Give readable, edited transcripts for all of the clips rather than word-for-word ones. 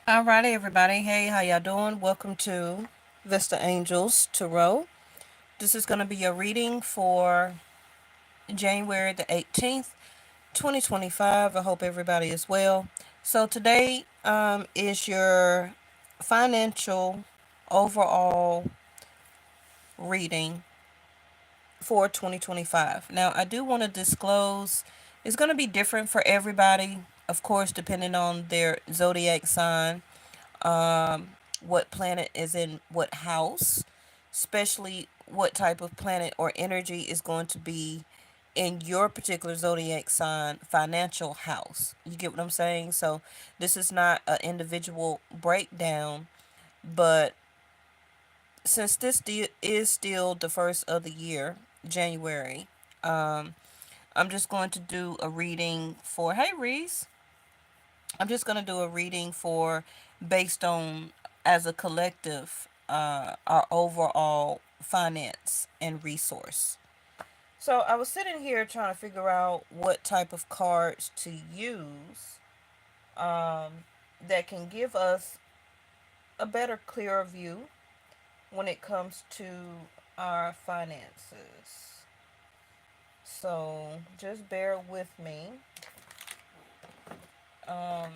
Alrighty, everybody. Hey, how y'all doing? Welcome to Vista Angels Tarot. This is going to be a reading for January the 18th, 2025. I hope everybody is well. So today is your financial overall reading for 2025. Now, I do want to disclose it's going to be different for everybody, of course, depending on their zodiac sign, what planet is in what house, especially what type of planet or energy is going to be in your particular zodiac sign financial house. You get what I'm saying? So this is not an individual breakdown, but since is still the first of the year, January, um, I'm just going to do a reading for, hey Reese, I'm just going to do a reading for based on as a collective, our overall finance and resource. So I was sitting here trying to figure out what type of cards to use, um, that can give us a better, clearer view when it comes to our finances. So just bear with me. Um,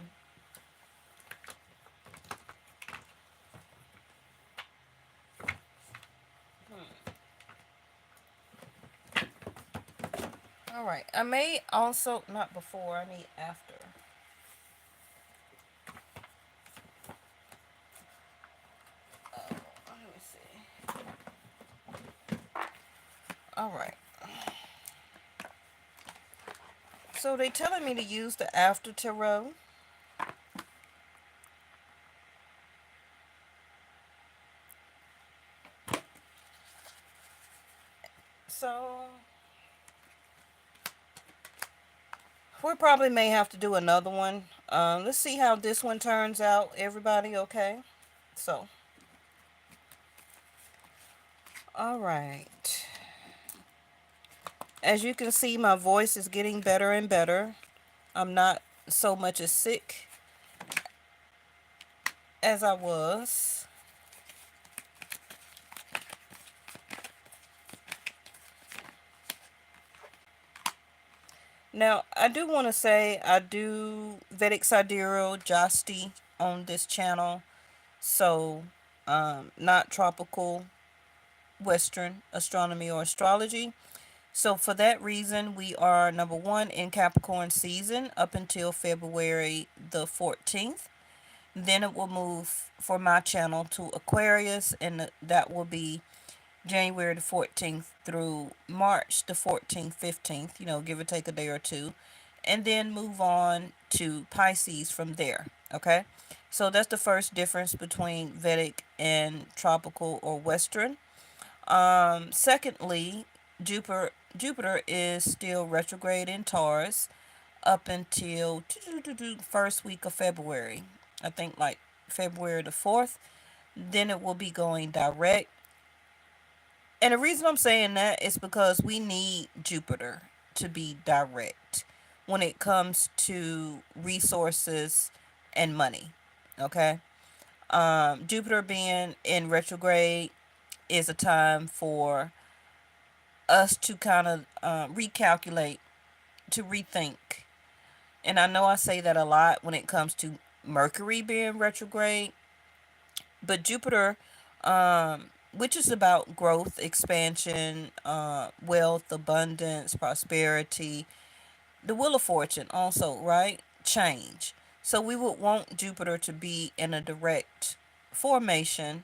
all right. I may also not before. I need after. Let me see. All right. So they telling me to use the after tarot. So we probably may have to do another one. Let's see how this one turns out. Everybody, okay? So, all right. As you can see, my voice is getting better and better. I'm not so much as sick as I was. Now, I do want to say I do Vedic Sidereal Jasti on this channel. So, not tropical Western astronomy or astrology. So, for that reason, we are number one in Capricorn season up until February the 14th. Then it will move for my channel to Aquarius, and that will be January the 14th through March the 14th, 15th, give or take a day or two, and then move on to Pisces from there. Okay? So that's the first difference between Vedic and tropical or Western. Secondly, Jupiter is still retrograde in Taurus up until first week of February. I think like February the 4th. Then it will be going direct. And the reason I'm saying that is because we need Jupiter to be direct when it comes to resources and money. Okay? Jupiter being in retrograde is a time for us to kind of recalculate, to rethink. And I know I say that a lot when it comes to Mercury being retrograde, but Jupiter, which is about growth, expansion, wealth, abundance, prosperity, the Wheel of Fortune also, right? Change. So we would want Jupiter to be in a direct formation,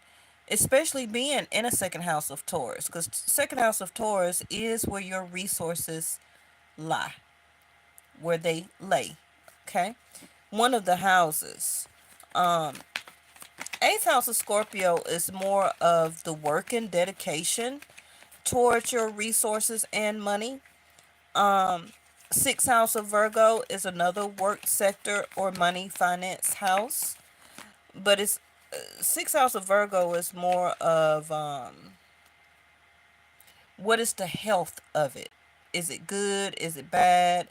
especially being in a second house of Taurus, because second house of Taurus is where your resources lie, where they lay. Okay, one of the houses. Um, Eighth house of Scorpio is more of the work and dedication towards your resources and money. Um, Sixth house of Virgo is another work sector or money finance house, but it's sixth house of Virgo is more of what is the health of it? Is it good? Is it bad?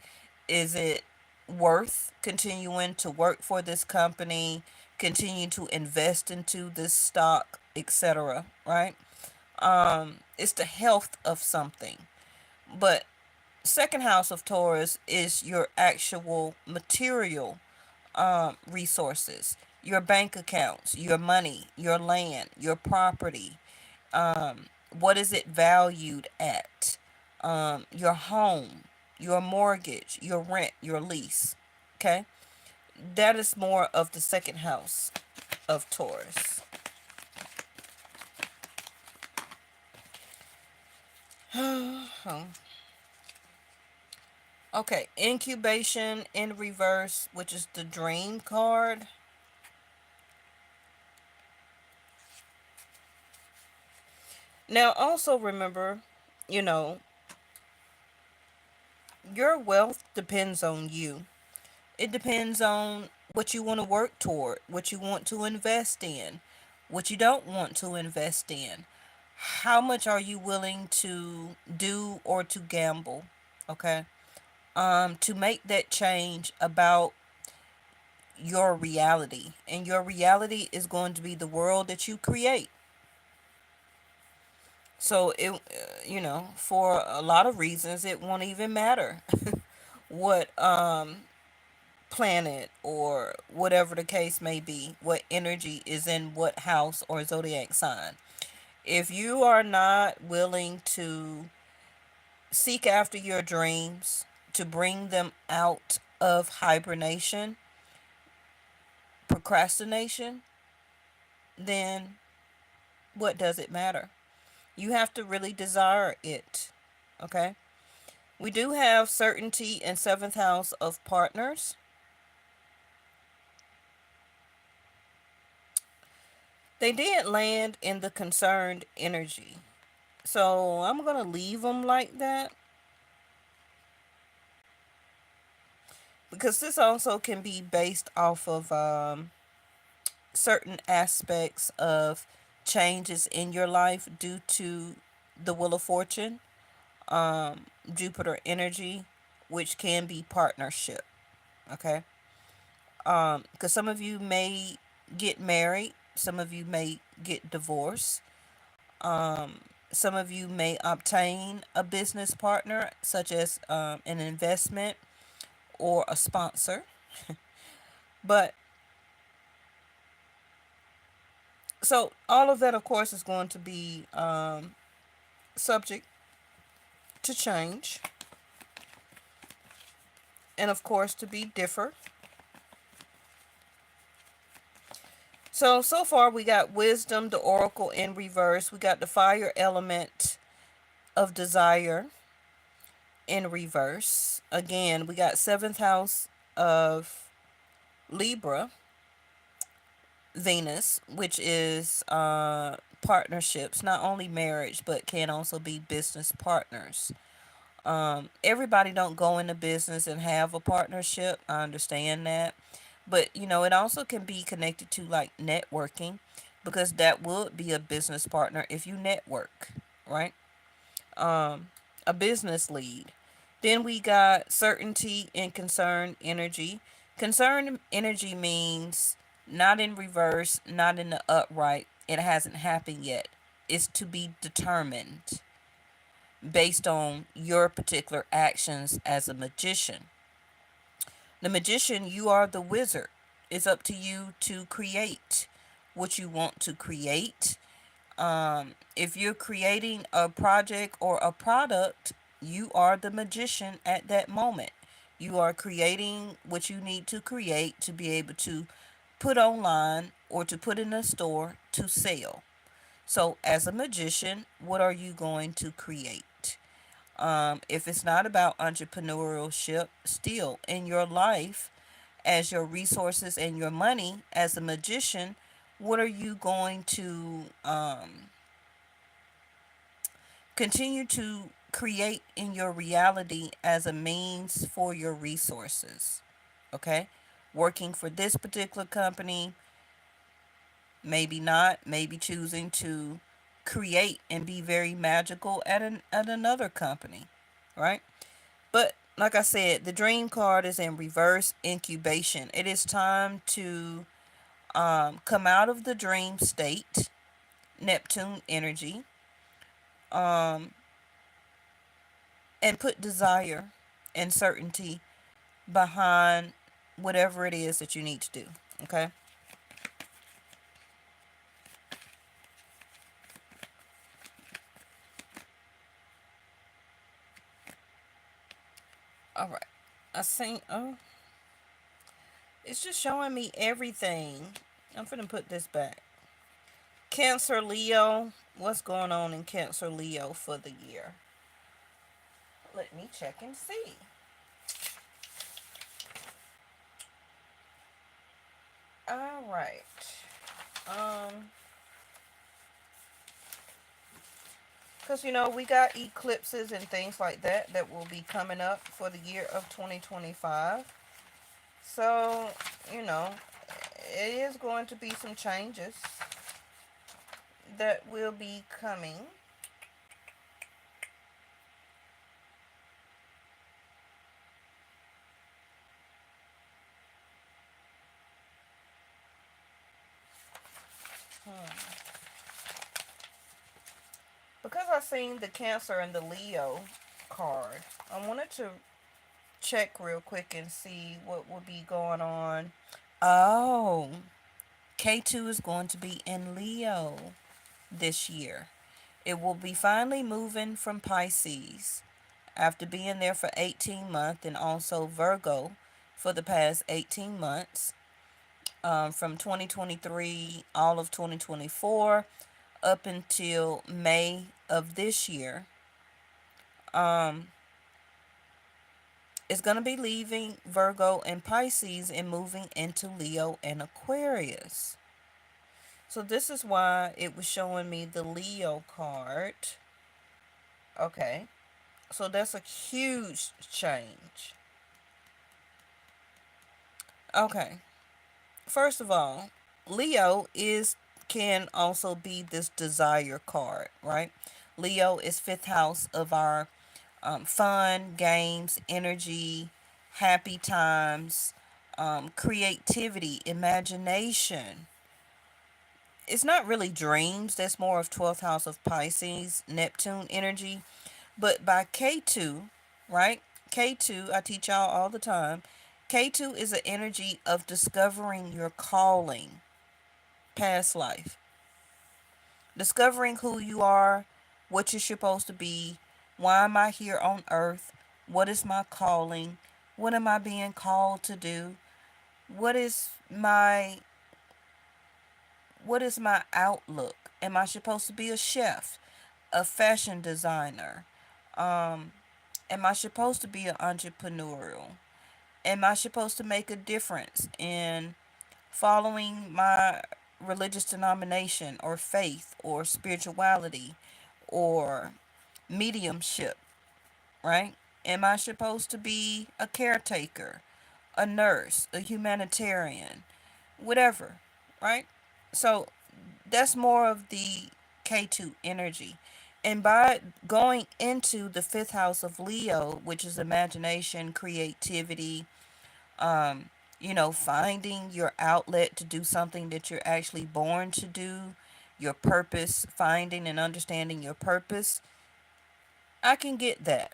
Is it worth continuing to work for this company? continue to invest into this stock, etc. Right? It's the health of something. But second house of Taurus is your actual material resources, your bank accounts, your money, your land, your property. What is it valued at? Your home, your mortgage, your rent, your lease. Okay? That is more of the second house of Taurus. Okay, incubation in reverse, which is the dream card. Now, also remember, you know, your wealth depends on you. It depends on what you want to work toward, what you want to invest in, what you don't want to invest in. How much are you willing to do or to gamble? Okay. To make that change about your reality. And your reality is going to be the world that you create. So for a lot of reasons, it won't even matter what planet or whatever the case may be, what energy is in what house or zodiac sign. If you are not willing to seek after your dreams, to bring them out of hibernation, procrastination, then what does it matter? You have to really desire it. Okay? We do have certainty in seventh house of partners. They did land in the concerned energy. So I'm going to leave them like that because this also can be based off of certain aspects of changes in your life due to the Wheel of Fortune, Jupiter energy, which can be partnership. Okay. Because some of you may get married, some of you may get divorced, some of you may obtain a business partner, such as an investment or a sponsor. But so all of that, of course, is going to be subject to change and, of course, to be differ. So far we got wisdom, the oracle in reverse. We got the fire element of desire in reverse. Again, we got seventh house of Libra, Venus, which is partnerships, not only marriage, but can also be business partners. Everybody don't go into business and have a partnership. I understand that. But it also can be connected to like networking because that would be a business partner if you network, right? A business lead. Then we got certainty and concern energy. Concern energy means not in reverse, not in the upright. It hasn't happened yet. It's to be determined based on your particular actions as a magician. The magician, you are the wizard. It's up to you to create what you want to create. If you're creating a project or a product, you are the magician at that moment. You are creating what you need to create to be able to put online or to put in a store to sell. So, as a magician, what are you going to create? If it's not about entrepreneurship, still in your life, as your resources and your money, as a magician, what are you going to continue to create in your reality as a means for your resources? Okay? Working for this particular company, maybe not, maybe choosing to create and be very magical at another company, right? But like I said, the dream card is in reverse incubation. It is time to Come out of the dream state, Neptune energy, um, and put desire and certainty behind whatever it is that you need to do. Okay? All right. I think, oh, it's just showing me everything. I'm going to put this back. Cancer Leo. What's going on in Cancer Leo for the year? Let me check and see. All right. Um, because we got eclipses and things like that will be coming up for the year of 2025. So, you know, it is going to be some changes that will be coming. Hmm. Because I seen the Cancer and the Leo card, I wanted to check real quick and see what will be going on. Oh, K2 is going to be in Leo this year. It will be finally moving from Pisces after being there for 18 months, and also Virgo for the past 18 months, from 2023, all of 2024, up until May of this year. Um, it's going to be leaving Virgo and Pisces and moving into Leo and Aquarius. So this is why it was showing me the Leo card. Okay. So that's a huge change. Okay. First of all, Leo is can also be this desire card, right? Leo is fifth house of our fun, games, energy, happy times, creativity, imagination. It's not really dreams. That's more of 12th house of Pisces, Neptune energy. But by K2, right? K2, I teach y'all all the time. K2 is an energy of discovering your calling, past life. Discovering who you are, what you're supposed to be, why am I here on earth, what is my calling, what am I being called to do, what is my what is my outlook? Am I supposed to be a chef, a fashion designer? Um, am I supposed to be an entrepreneurial? Am I supposed to make a difference in following my religious denomination or faith or spirituality or mediumship, right? Am I supposed to be a caretaker, a nurse, a humanitarian, whatever, right? So that's more of the K2 energy. And by going into the fifth house of Leo, which is imagination, creativity, um, finding your outlet to do something that you're actually born to do, your purpose, finding and understanding your purpose, I can get that,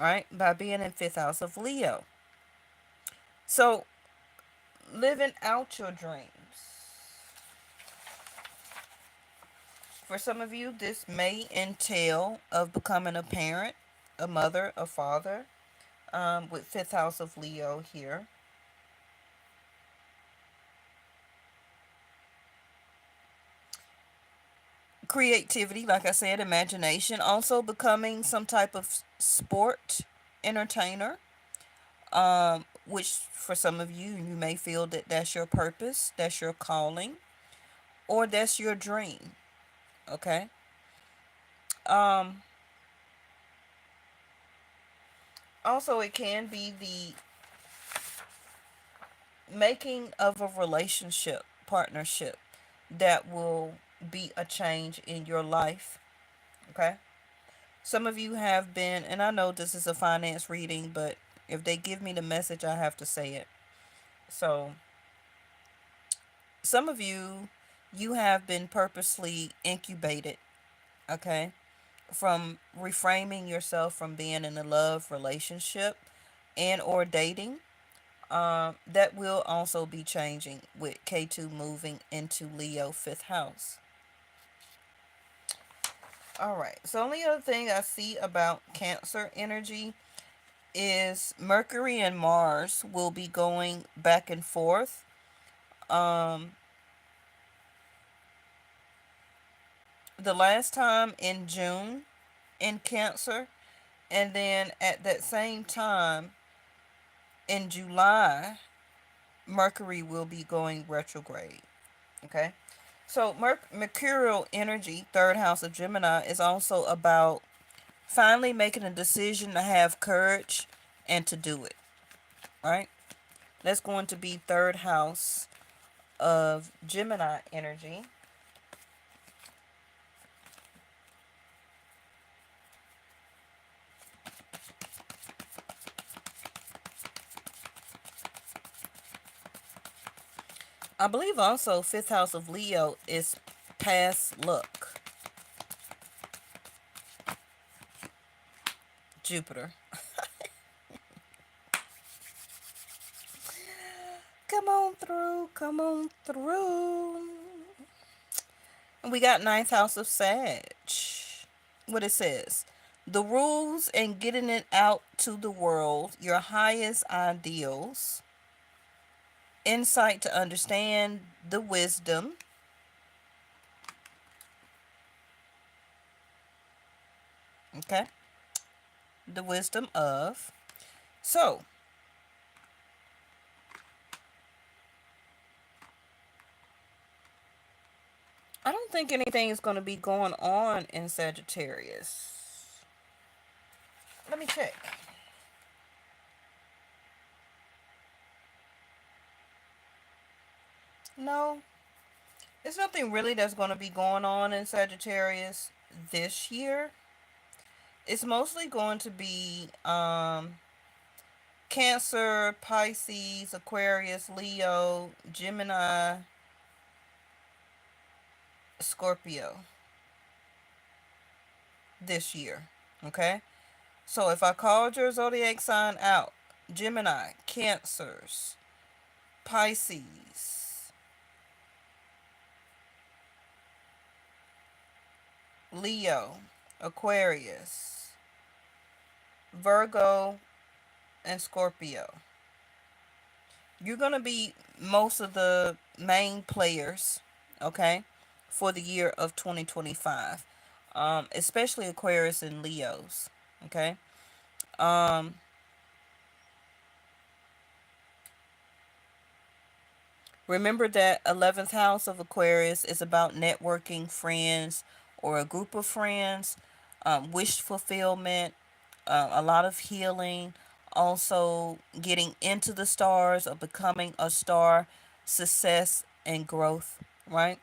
right? By being in fifth house of Leo. So, living out your dreams. For some of you, this may entail of becoming a parent, a mother, a father, with fifth house of Leo here. Creativity, like I said, imagination, also becoming some type of sport entertainer, which for some of you, you may feel that that's your purpose, that's your calling, or that's your dream. Okay. Um, Also, it can be the making of a relationship, partnership that will be a change in your life. Okay. Some of you have been, and I know this is a finance reading, but if they give me the message, I have to say it. So, some of you, you have been purposely incubated, okay, from reframing yourself from being in a love relationship and or dating. That will also be changing with K2 moving into Leo fifth house. All right. So only other thing I see about Cancer energy is Mercury and Mars will be going back and forth. Um, the last time in June in Cancer, and then at that same time in July, Mercury will be going retrograde. Okay. So Mercurial energy, third house of Gemini, is also about finally making a decision to have courage and to do it. Right? That's going to be third house of Gemini energy. I believe also fifth house of Leo is past luck. Jupiter. Come on through, come on through. And we got ninth house of Sag. What it says. The rules and getting it out to the world, your highest ideals, insight to understand the wisdom, okay? The wisdom of. So, I don't think anything is going to be going on in Sagittarius. Let me check. No, there's nothing really that's going to be going on in Sagittarius this year. It's mostly going to be Cancer, Pisces, Aquarius, Leo, Gemini, Scorpio this year. Okay? So if I called your zodiac sign out, Gemini, Cancers, Pisces, Leo, Aquarius, Virgo, and Scorpio, you're going to be most of the main players, okay, for the year of 2025, especially Aquarius and Leos, okay. Um, Remember that 11th house of Aquarius is about networking, friends, or a group of friends, wish fulfillment, a lot of healing, also getting into the stars or becoming a star, success and growth, right?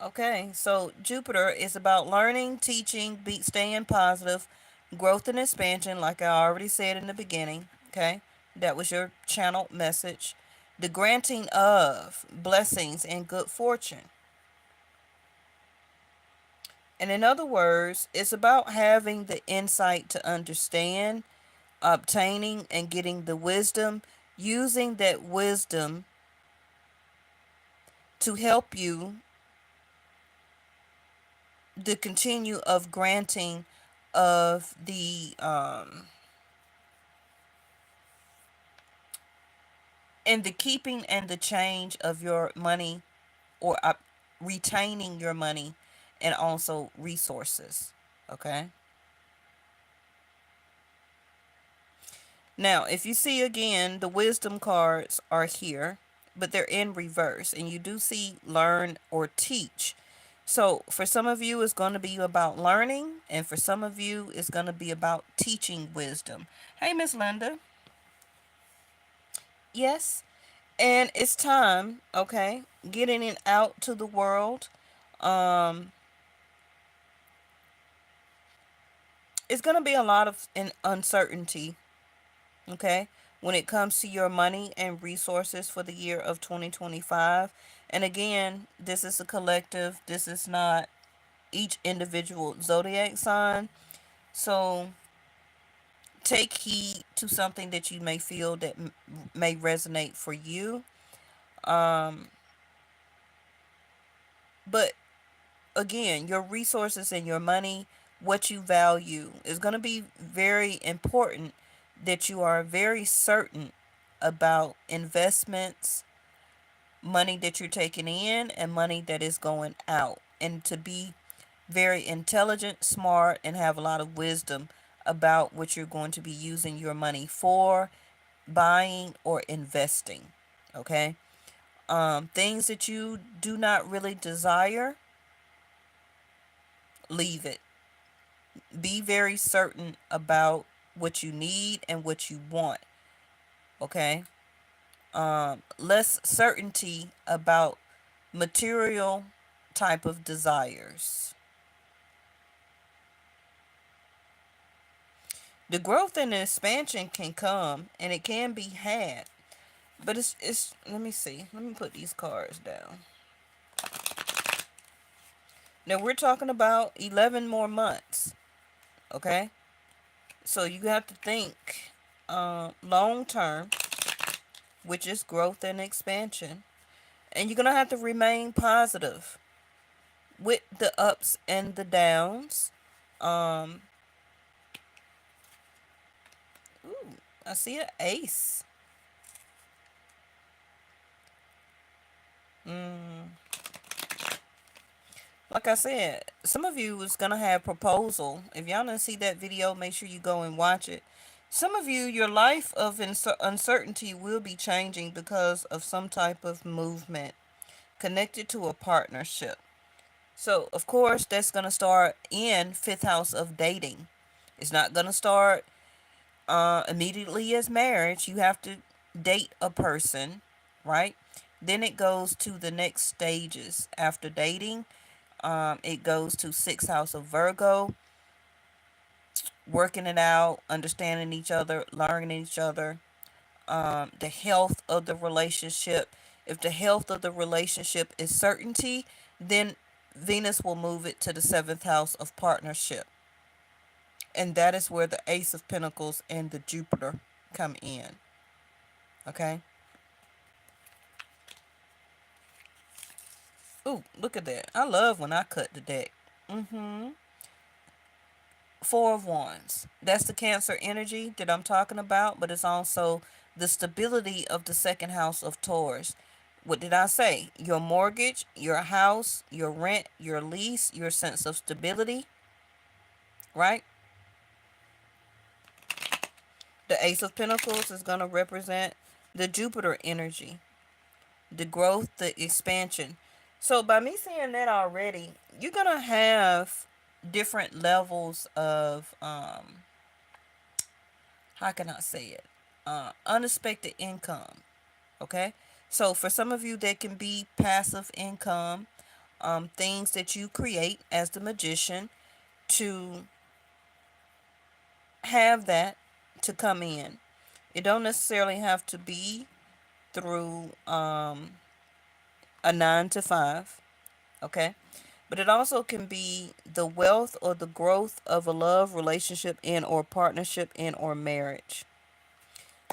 Okay, so Jupiter is about learning, teaching, staying positive, growth and expansion, like I already said in the beginning. Okay, that was your channel message. The granting of blessings and good fortune. And in other words, it's about having the insight to understand, obtaining and getting the wisdom, using that wisdom to help you the continue of granting of the and the keeping and the change of your money, or retaining your money and also resources. Okay. Now, if you see again, the wisdom cards are here, but they're in reverse, and you do see learn or teach. So, for some of you, it's going to be about learning, and for some of you, it's going to be about teaching wisdom. Hey, Miss Linda. Yes, and it's time, okay, getting it out to the world. Um, it's going to be a lot of uncertainty, okay, when it comes to your money and resources for the year of 2025. And again, this is a collective, this is not each individual zodiac sign. So take heed to something that you may feel that may resonate for you. Um, but again, your resources and your money, what you value, is going to be very important that you are very certain about investments, money that you're taking in, and money that is going out. And to be very intelligent, smart, and have a lot of wisdom about what you're going to be using your money for, buying or investing. Okay? Things that you do not really desire, leave it. Be very certain about what you need and what you want. Okay? Less certainty about material type of desires. The growth and the expansion can come and it can be had. But it's let me see. Let me put these cards down. Now we're talking about 11 more months. Okay? So you have to think long term, which is growth and expansion. And you're going to have to remain positive with the ups and the downs. Um, ooh, I see an ace. Mm, like I said, some of you is going to have proposal. If y'all didn't see that video, make sure you go and watch it. Some of you, your life of uncertainty will be changing because of some type of movement connected to a partnership. So, of course, that's going to start in fifth house of dating. It's not going to start immediately as marriage. You have to date a person, right? Then it goes to the next stages after dating. It goes to sixth house of Virgo, working it out, understanding each other, learning each other. The health of the relationship. If the health of the relationship is certainty, then Venus will move it to the seventh house of partnership. And that is where the Ace of Pentacles and the Jupiter come in. Okay? Ooh, look at that. I love when I cut the deck. Mm-hmm. Four of Wands. That's the Cancer energy that I'm talking about, but it's also the stability of the second house of Taurus. What did I say? Your mortgage, your house, your rent, your lease, your sense of stability, right? The Ace of Pentacles is going to represent the Jupiter energy, the growth, the expansion. So by me saying that already, you're going to have different levels of how can I say it? Unexpected income. Okay. So for some of you, that can be passive income, things that you create as the magician to have that to come in. It don't necessarily have to be through a 9 to 5. Okay. But it also can be the wealth or the growth of a love relationship and or partnership and or marriage.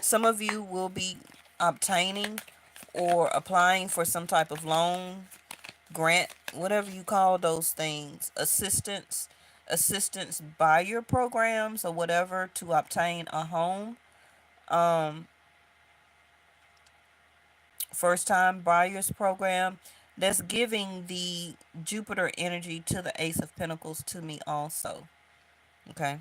Some of you will be obtaining or applying for some type of loan, grant, whatever you call those things, assistance buyer programs or whatever to obtain a home. Um, First time buyers program. That's giving the Jupiter energy to the Ace of Pentacles to me also. Okay.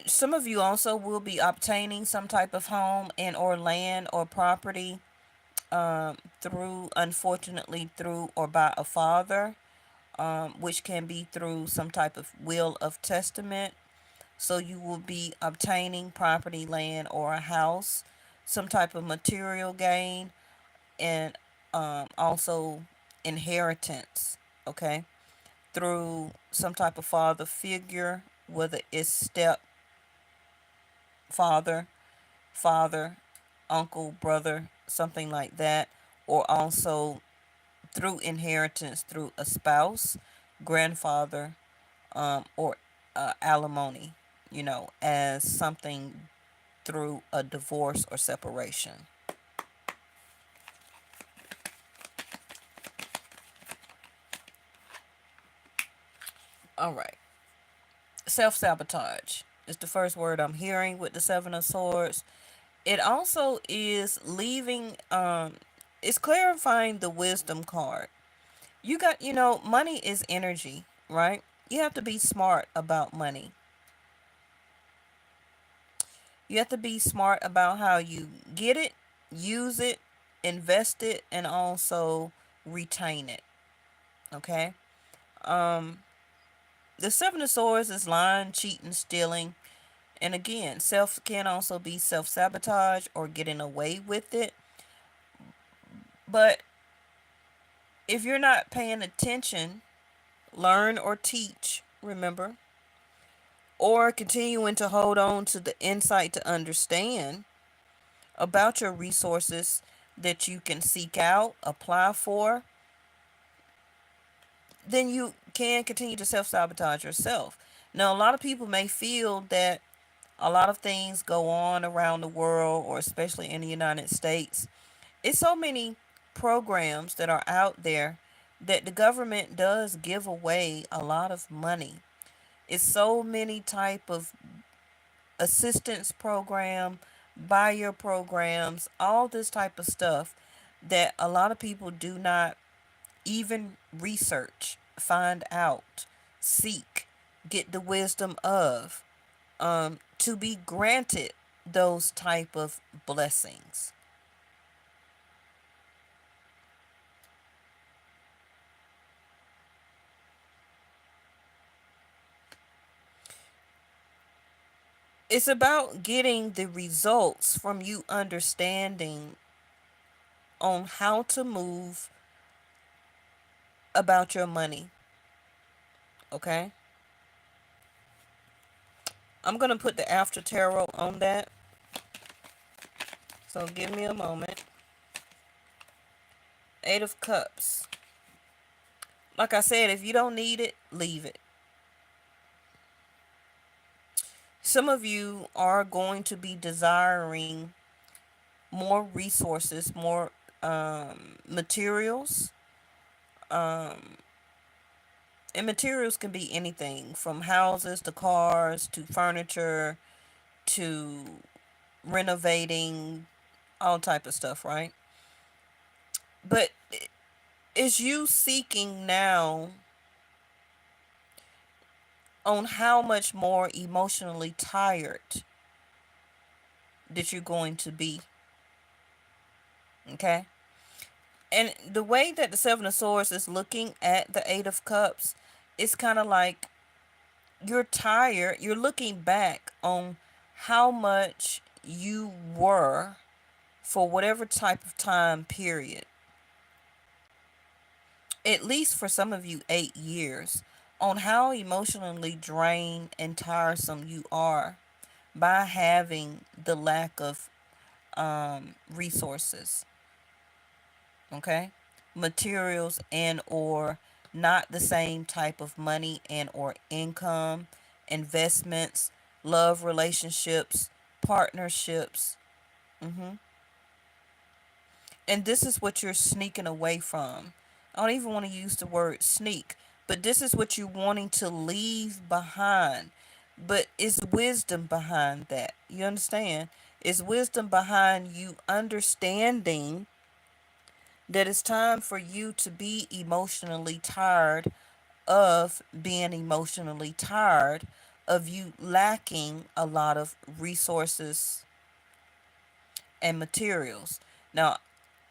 Some of you also will be obtaining some type of home and or land or property through, unfortunately, through or by a father, which can be through some type of will of testament. So you will be obtaining property, land, or a house, some type of material gain, and also inheritance. Okay. through some type of father figure, whether it's step father, father, uncle, brother, something like that, or also through inheritance through a spouse, grandfather, or alimony, as something through a divorce or separation. All right. Self sabotage is the first word I'm hearing with the Seven of Swords. It also is leaving, it's clarifying the wisdom card. Money is energy, right? You have to be smart about money. You have to be smart about how you get it, use it, invest it, and also retain it. Okay? Um, the Seven of Swords is lying, cheating, stealing. And again, self can also be self sabotage or getting away with it. But if you're not paying attention, learn or teach, remember, or continuing to hold on to the insight to understand about your resources that you can seek out, apply for, then you can continue to self sabotage yourself. Now, a lot of people may feel that a lot of things go on around the world, or especially in the United States. It's so many programs that are out there that the government does give away a lot of money. It's so many type of assistance program, buyer programs, all this type of stuff that a lot of people do not even research, find out, seek, get the wisdom of, to be granted those type of blessings. It's about getting the results from you understanding on how to move about your money. Okay? I'm going to put the after tarot on that. So give me a moment. Eight of Cups. Like I said, if you don't need it, leave it. Some of you are going to be desiring more resources, more materials. Um, and materials can be anything from houses to cars to furniture to renovating, all type of stuff, right? But is you seeking now on how much more emotionally tired that you're going to be, okay? And the way that the Seven of Swords is looking at the Eight of Cups, it's kind of like you're tired. You're looking back on how much you were for whatever type of time period. At least for some of you, 8 years, on how emotionally drained and tiresome you are by having the lack of resources, okay, materials, and or not the same type of money and or income, investments, love relationships, partnerships. hmm and this is what you're sneaking away from. I don't even want to use the word sneak, but this is what you're wanting to leave behind. But it's wisdom behind that. You understand? It's wisdom behind you understanding that it's time for you to be emotionally tired of being emotionally tired of you lacking a lot of resources and materials. Now,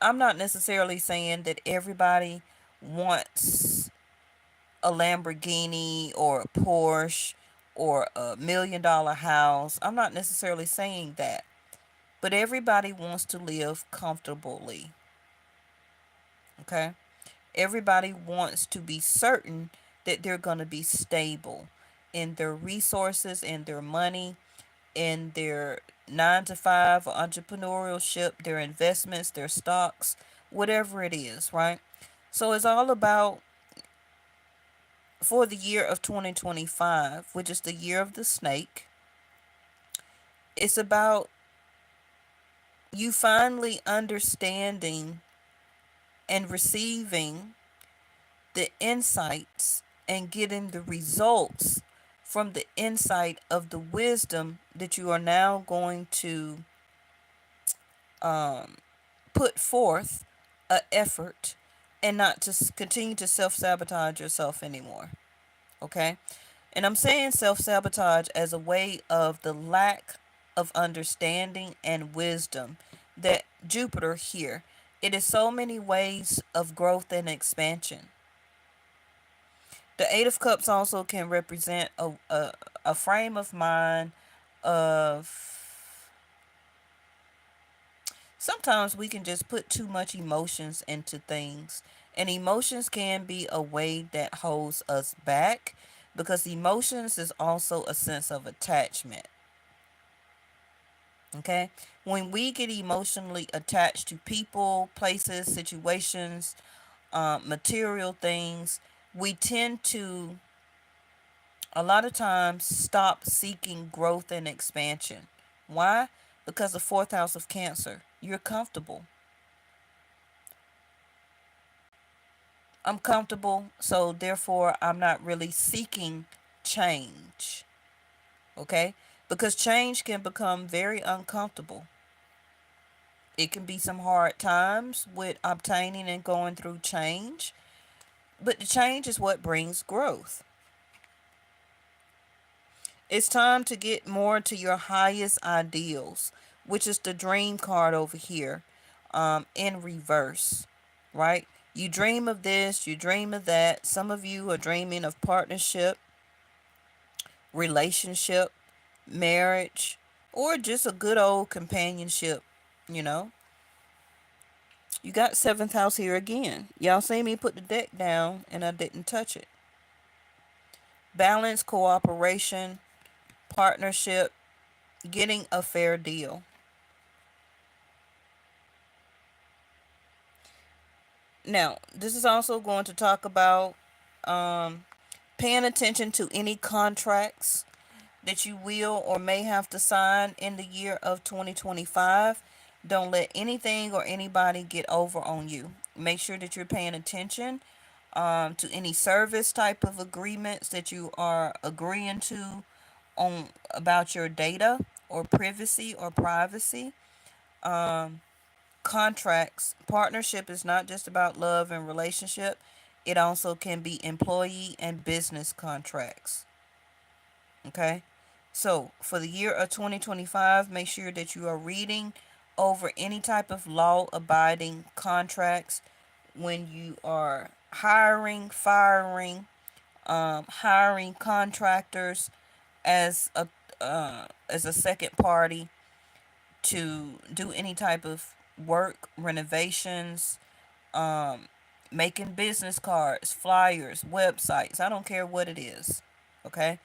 I'm not necessarily saying that everybody wants a Lamborghini or a Porsche or a $1 million house. I'm not necessarily saying that. But everybody wants to live comfortably. Okay? Everybody wants to be certain that they're going to be stable in their resources, in their money, in their 9 to 5 or entrepreneurship, their investments, their stocks, whatever it is, right? So it's all about, for the year of 2025, which is the year of the snake, it's about you finally understanding and receiving the insights and getting the results from the insight of the wisdom that you are now going to um, put forth a effort and not to continue to self-sabotage yourself anymore. Okay? And I'm saying self-sabotage as a way of the lack of understanding and wisdom that Jupiter here. It is so many ways of growth and expansion. The Eight of Cups also can represent a frame of mind of, sometimes we can just put too much emotions into things. And emotions can be a way that holds us back, because emotions is also a sense of attachment. Okay? When we get emotionally attached to people, places, situations, material things, we tend to a lot of times stop seeking growth and expansion. Why? Because the fourth house of Cancer. You're comfortable. I'm comfortable, so therefore I'm not really seeking change. Okay? Because change can become very uncomfortable. It can be some hard times with obtaining and going through change, but the change is what brings growth. It's time to get more to your highest ideals, which is the dream card over here, in reverse, right? You dream of this, you dream of that. Some of you are dreaming of partnership, relationship, marriage, or just a good old companionship, you know. You got seventh house here again. Y'all see me put the deck down and I didn't touch it. Balance, cooperation, partnership, getting a fair deal. Now, this is also going to talk about um, paying attention to any contracts that you will or may have to sign in the year of 2025. Don't let anything or anybody get over on you. Make sure that you're paying attention to any service type of agreements that you are agreeing to on about your data or privacy or privacy. Um, Contracts, partnership is not just about love and relationship. It also can be employee and business contracts. Okay? So, for the year of 2025, make sure that you are reading over any type of law abiding contracts when you are hiring, firing, hiring contractors as a second party to do any type of work, renovations, um, making business cards, flyers, websites. I don't care what it is. Okay?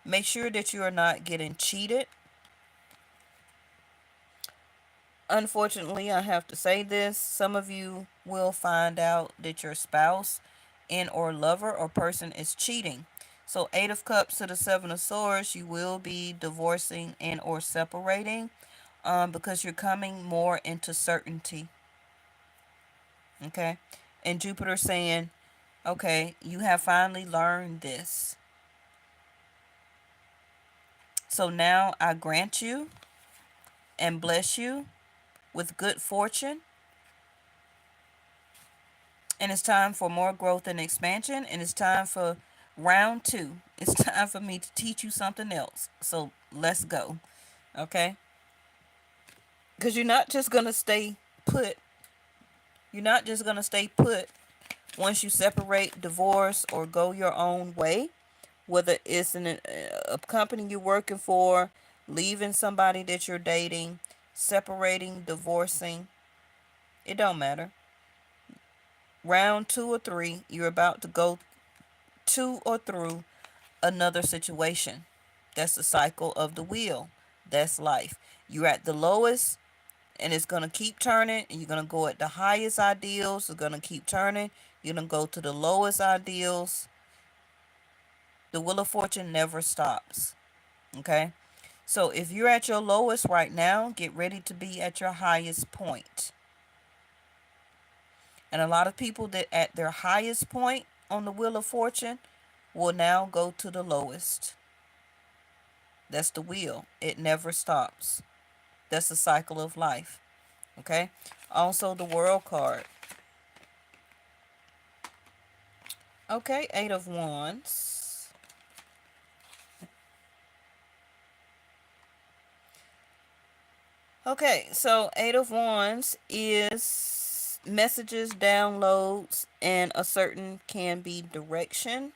Make sure that you are not getting cheated. Unfortunately, I have to say this. Some of you will find out that your spouse and or lover or person is cheating. So 8 of Cups to the 7 of Swords, you will be divorcing and or separating because you're coming more into certainty. Okay? And Jupiter saying, okay, you have finally learned this. So now I grant you and bless you with good fortune. And it's time for more growth and expansion. And it's time for round two. It's time for me to teach you something else. So let's go. Okay? Because you're not just going to stay put. You're not just going to stay put once you separate, divorce, or go your own way. Whether it's in a company you're working for, leaving somebody that you're dating, separating, divorcing, it don't matter. Round two or three, you're about to go to or through another situation. That's the cycle of the wheel. That's life. You're at the lowest, and it's going to keep turning, and you're going to go at the highest ideals. It's going to keep turning. You're going to go to the lowest ideals. The wheel of fortune never stops. Okay? So if you're at your lowest right now, get ready to be at your highest point. And a lot of people that at their highest point on the wheel of fortune will now go to the lowest. That's the wheel. It never stops. That's the cycle of life. Okay? Also the world card. Okay, 8 of Wands. Okay, so 8 of Wands is messages, downloads, and a certain can be direction.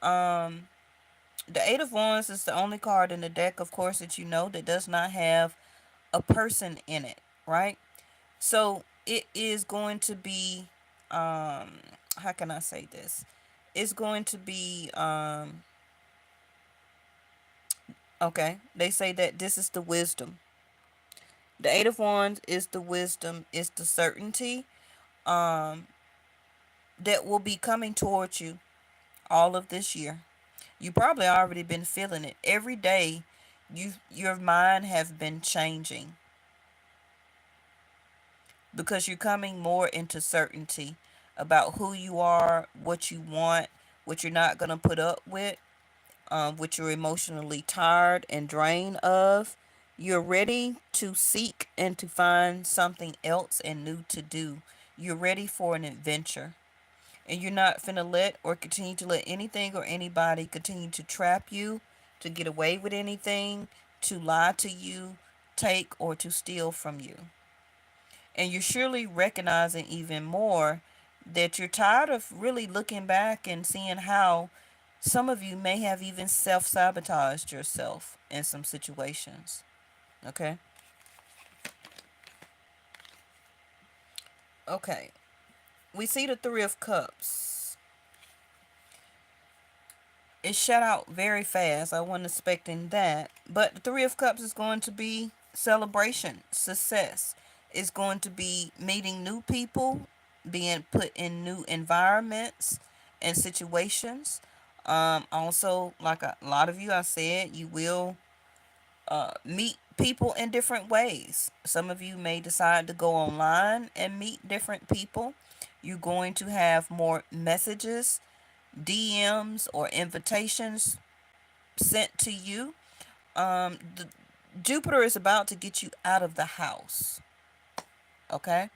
Um, the 8 of Wands is the only card in the deck, of course, that you know that does not have a person in it, right? So it is going to be, how can I say this? It's going to be, okay, they say that this is the wisdom. The 8 of Wands is the wisdom, is the certainty, um, that will be coming towards you all of this year. You probably already been feeling it. Every day your mind have been changing because you're coming more into certainty about who you are, what you want, what you're not going to put up with, what you're emotionally tired and drained of. You're ready to seek and to find something else and new to do. You're ready for an adventure. And you're not finna let or continue to let anything or anybody continue to trap you, to get away with anything, to lie to you, take or to steal from you. And you're surely recognizing even more that you're tired of really looking back and seeing how some of you may have even self sabotaged yourself in some situations. Okay? Okay. We see the Three of Cups. It shut out very fast. I wasn't expecting that. But the Three of Cups is going to be celebration, success. It's going to be meeting new people, being put in new environments and situations. Also, like a lot of you, I said, you will meet people in different ways. Some of you may decide to go online and meet different people. You're going to have more messages, DMs, or invitations sent to you. The Jupiter is about to get you out of the house. Okay?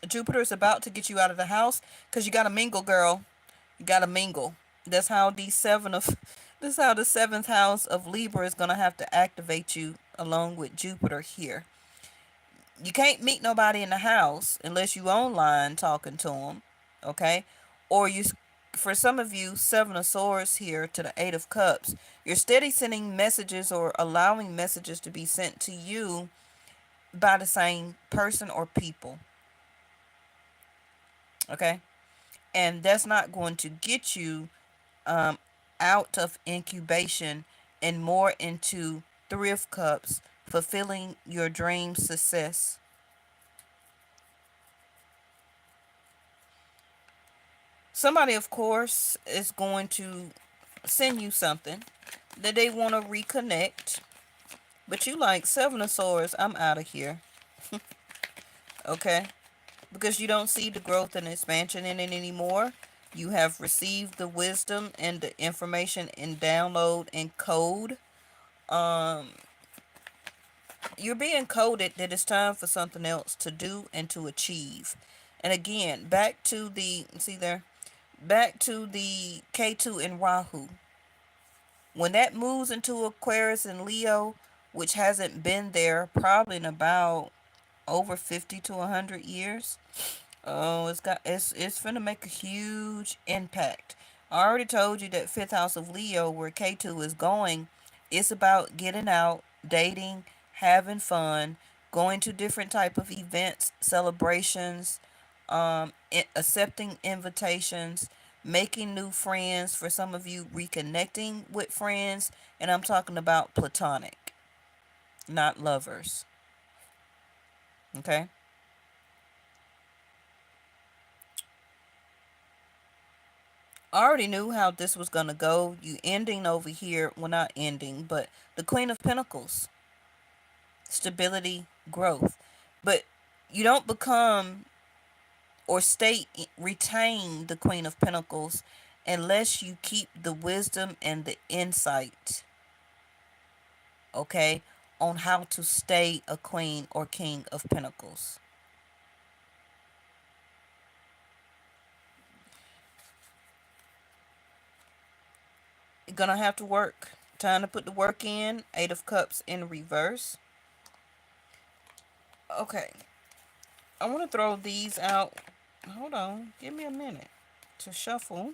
Jupiter is about to get you out of the house because you got to mingle, girl. You got to mingle. That's how the seven of this is how the seventh house of Libra is gonna have to activate you along with Jupiter here. You can't meet nobody in the house unless you online talking to them, okay? Or you, for some of you, Seven of Swords here to the Eight of Cups, you're steady sending messages or allowing messages to be sent to you by the same person or people, okay? And that's not going to get you um, out of incubation and more into Three of Cups, fulfilling your dream success. Somebody, of course, is going to send you something that they want to reconnect, but you like Seven of Swords, I'm out of here, okay? Because you don't see the growth and expansion in it anymore. You have received the wisdom and the information in download and code. Um, you're being coded that it's time for something else to do and to achieve. And again, back to the, see there, back to the K2 in Rahu. When that moves into Aquarius and Leo, which hasn't been there probably in about over 50 to 100 years, oh, it's finna make a huge impact. I already told you that fifth house of Leo, where K2 is going, it's about getting out, dating, having fun, going to different type of events, celebrations, accepting invitations, making new friends, for some of you reconnecting with friends, and I'm talking about platonic, not lovers. Okay? I already knew how this was going to go. You ending over here, well, not ending, but the Queen of Pentacles, stability, growth. But you don't become or retain the Queen of Pentacles unless you keep the wisdom and the insight, okay, on how to stay a Queen or King of Pentacles. You're gonna have to work. Time to put the work in. Eight of Cups in reverse. Okay, I want to throw these out. Hold on, give me a minute to shuffle.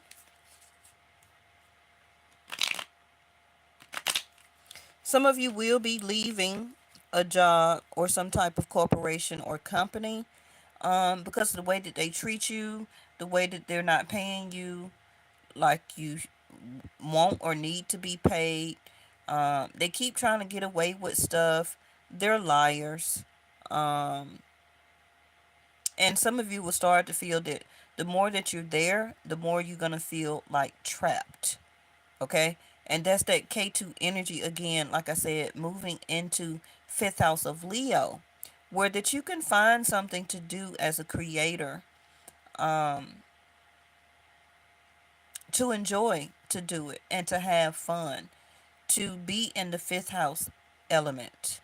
Some of you will be leaving a job or some type of corporation or company because of the way that they treat you, the way that they're not paying you like you want or need to be paid. They keep trying to get away with stuff. They're liars. Um, and some of you will start to feel that the more that you're there, the more you're going to feel like trapped. Okay? And that's that K2 energy again, like I said, moving into fifth house of Leo, where that you can find something to do as a creator, um, to enjoy to do it and to have fun, to be in the fifth house element.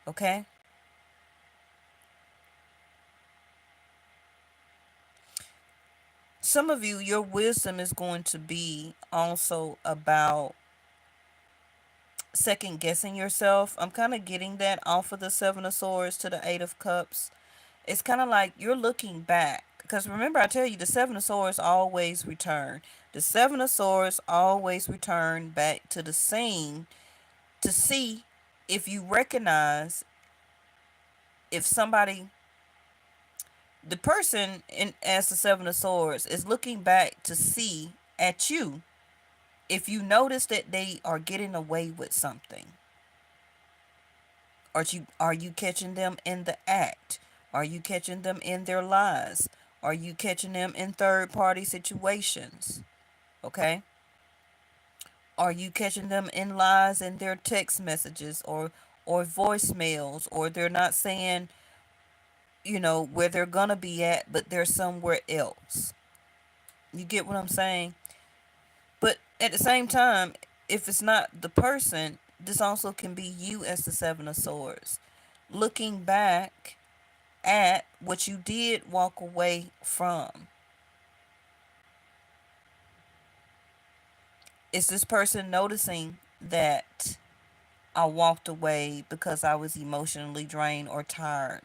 Okay? Some of you, your wisdom is going to be also about second guessing yourself. I'm kind of getting that off of the Seven of Swords to the Eight of Cups. It's kind of like you're looking back. Because remember, I tell you, the Seven of Swords always return. The Seven of Swords always return back to the scene to see if you recognize if somebody, the person in as the Seven of Swords is looking back to see at you if you notice that they are getting away with something. Are you catching them in the act? Are you catching them in their lies? Are you catching them in third party situations? Okay? Are you catching them in lies in their text messages or voicemails, or they're not saying, where they're gonna be at, but they're somewhere else? You get what I'm saying? But at the same time, if it's not the person, this also can be you as the Seven of Swords. Looking back at what you did walk away from. Is this person noticing that I walked away because I was emotionally drained or tired?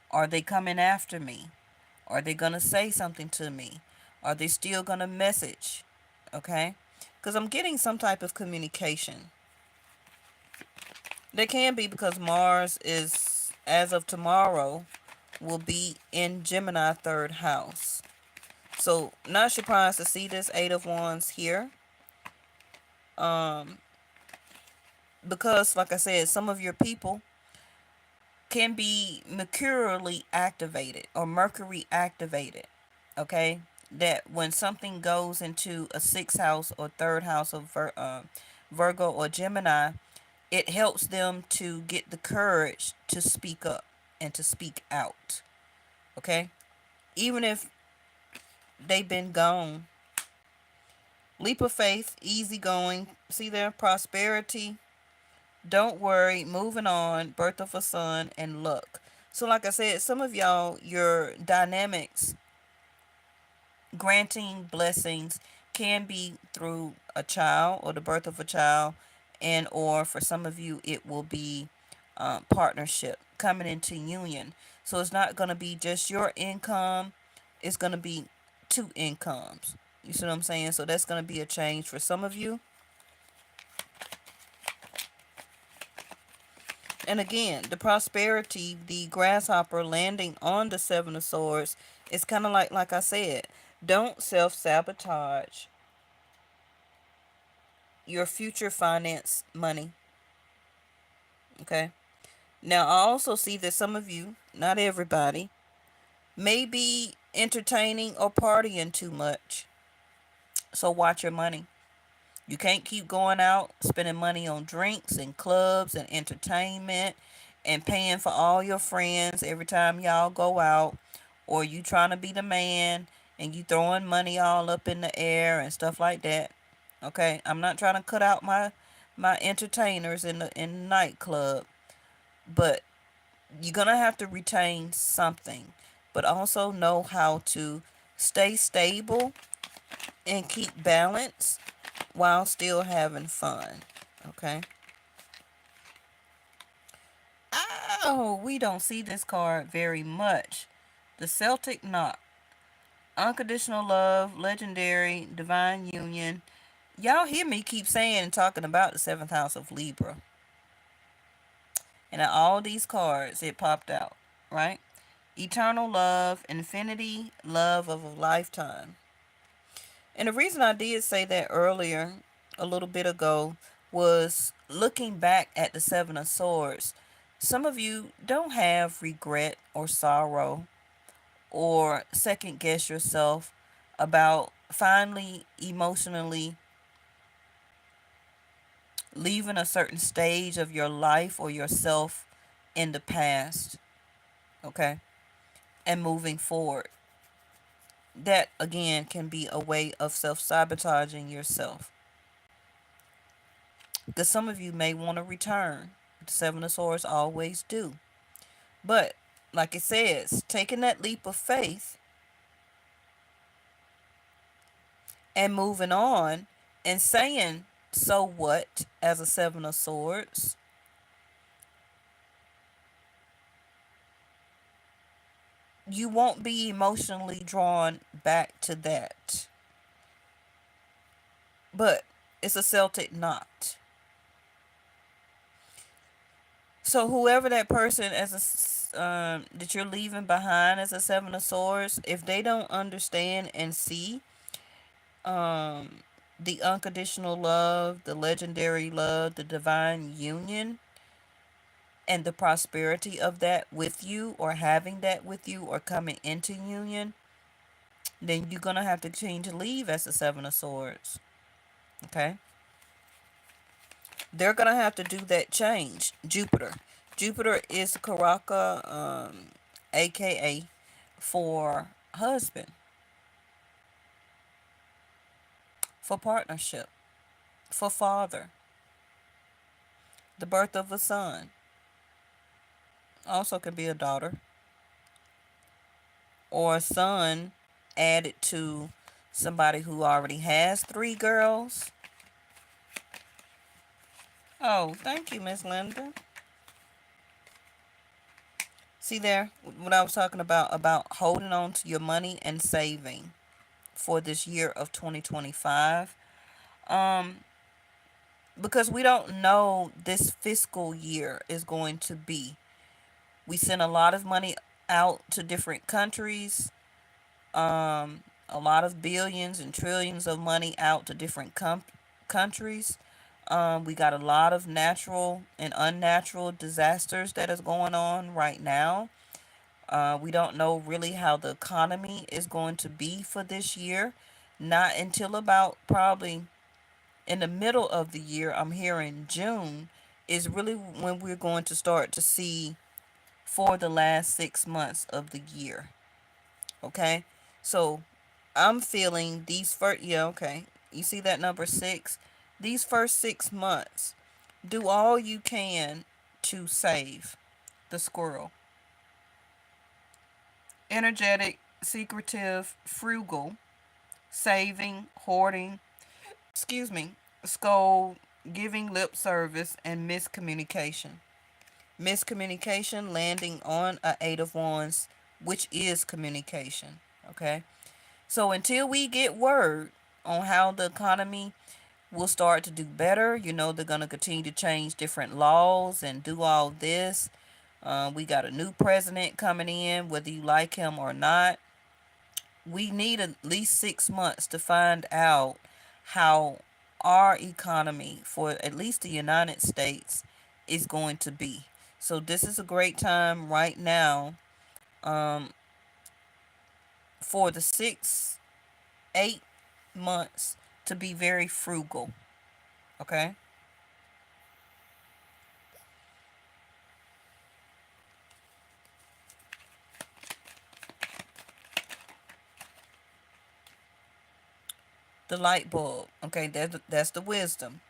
Are they coming after me? Are they going to say something to me? Are they still going to message? Okay? Because I'm getting some type of communication. There can be, because Mars is, as of tomorrow, will be in Gemini third house. So, not surprised to see this Eight of Wands here. Um, because, like I said, some of your people can be mercurially activated or Mercury activated. Okay? That when something goes into a sixth house or third house of Virgo or Gemini, it helps them to get the courage to speak up and to speak out. Okay? Even if they've been gone. Leap of faith, easy going. See there? Prosperity. Don't worry. Moving on. Birth of a son and luck. So, like I said, some of y'all, your dynamics, granting blessings, can be through a child or the birth of a child, and or for some of you, it will be partnership coming into union. So it's not going to be just your income. It's going to be two incomes. You see what I'm saying? So that's going to be a change for some of you. And again, the prosperity, the grasshopper landing on the Seven of Swords, is kind of like I said, Don't self sabotage your future finance money. Okay. Now, I also see that some of you, not everybody, may be entertaining or partying too much. So, watch your money. You can't keep going out spending money on drinks and clubs and entertainment and paying for all your friends every time y'all go out, or you trying to be the man and you throwing money all up in the air and stuff like that. Okay, I'm not trying to cut out my entertainers in the nightclub, but you're gonna have to retain something, but also know how to stay stable and keep balance while still having fun. Okay. Oh, we don't see this card very much. The Celtic Knot. Unconditional love, legendary, divine union. Y'all hear me keep saying and talking about the seventh house of Libra. And in all these cards, it popped out, right? Eternal love, infinity, love of a lifetime. And the reason I did say that earlier, a little bit ago, was looking back at the Seven of Swords. Some of you don't have regret or sorrow or second guess yourself about finally emotionally leaving a certain stage of your life or yourself in the past, okay, and moving forward. That again can be a way of self sabotaging yourself. Because some of you may want to return. The Seven of Swords always do. But, like it says, taking that leap of faith and moving on and saying, so what, as a Seven of Swords, you won't be emotionally drawn back to that. But it's a Celtic knot. So whoever that person that you're leaving behind as a Seven of Swords, if they don't understand and see um, the unconditional love, the legendary love, the divine union, and the prosperity of that with you, or having that with you, or coming into union, then you're gonna have to change to leave as the Seven of Swords. Okay, they're gonna have to do that change. Jupiter is Karaka, aka for husband, for partnership, for father, the birth of a son. Also can be a daughter or a son added to somebody who already has three girls. Oh, thank you, Miss Linda. See there what I was talking about holding on to your money and saving for this year of 2025. Um, because we don't know this fiscal year is going to be. We send a lot of money out to different countries. A lot of billions and trillions of money out to different countries. We got a lot of natural and unnatural disasters that is going on right now. We don't know really how the economy is going to be for this year. Not until about probably in the middle of the year, I'm hearing June, is really when we're going to start to see for the last 6 months of the year. Okay? So I'm feeling these first, yeah, okay. You see that number six? These first 6 months, do all you can to save the squirrel. Energetic, secretive, frugal, saving, hoarding, excuse me, scold, giving lip service, and miscommunication. Miscommunication landing on a Eight of Wands, which is communication. Okay? So until we get word on how the economy will start to do better, they're going to continue to change different laws and do all this. We got a new president coming in, whether you like him or not. we need at least 6 months to find out how our economy for at least the United States is going to be. So this is a great time right now, um, for the 8 months to be very frugal. Okay. The light bulb. Okay, that's the wisdom.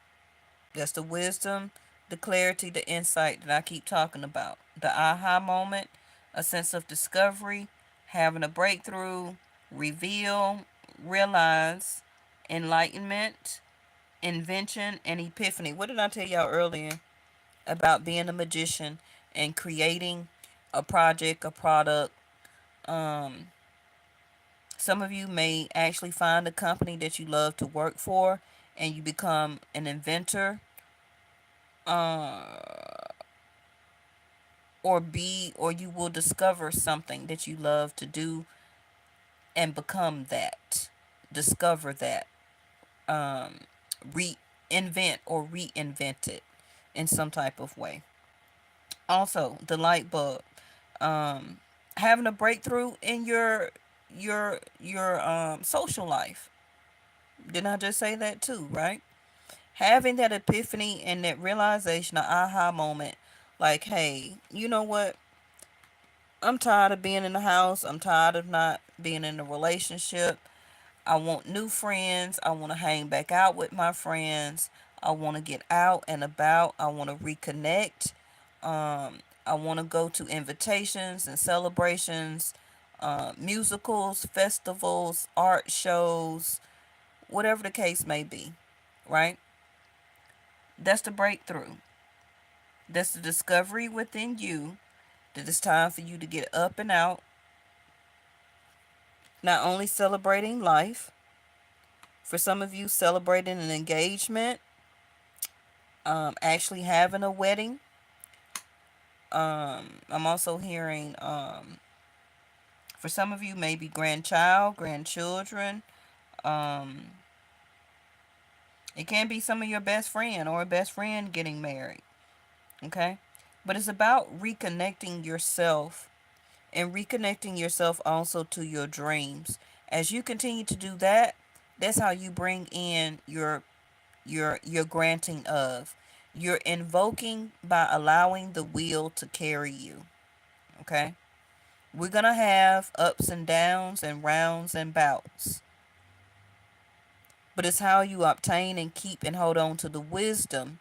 That's the wisdom, the clarity, the insight that I keep talking about. The aha moment, a sense of discovery, having a breakthrough, reveal, realize, enlightenment, invention, and epiphany. What did I tell y'all earlier about being a magician and creating a project, a product? Um, some of you may actually find a company that you love to work for and you become an inventor, or you will discover something that you love to do and become that. Discover that. Um, reinvent or reinvent it in some type of way. Also, the light bulb. Um, having a breakthrough in your social life. Didn't I just say that too, right? Having that epiphany and that realization, the aha moment, like, hey, you know what? I'm tired of being in the house. I'm tired of not being in a relationship. I want new friends. I want to hang back out with my friends. I want to get out and about. I want to reconnect. I want to go to invitations and celebrations, musicals, festivals, art shows, whatever the case may be, right? That's the breakthrough. That's the discovery within you that it's time for you to get up and out, not only celebrating life, for some of you, celebrating an engagement, actually having a wedding. I'm also hearing, for some of you, maybe grandchild, grandchildren. Um, it can be some of your best friend or a best friend getting married. Okay? But it's about reconnecting yourself and reconnecting yourself also to your dreams. As you continue to do that, that's how you bring in your granting of. You're invoking by allowing the will to carry you. Okay? We're going to have ups and downs and rounds and bouts. But it's how you obtain and keep and hold on to the wisdom,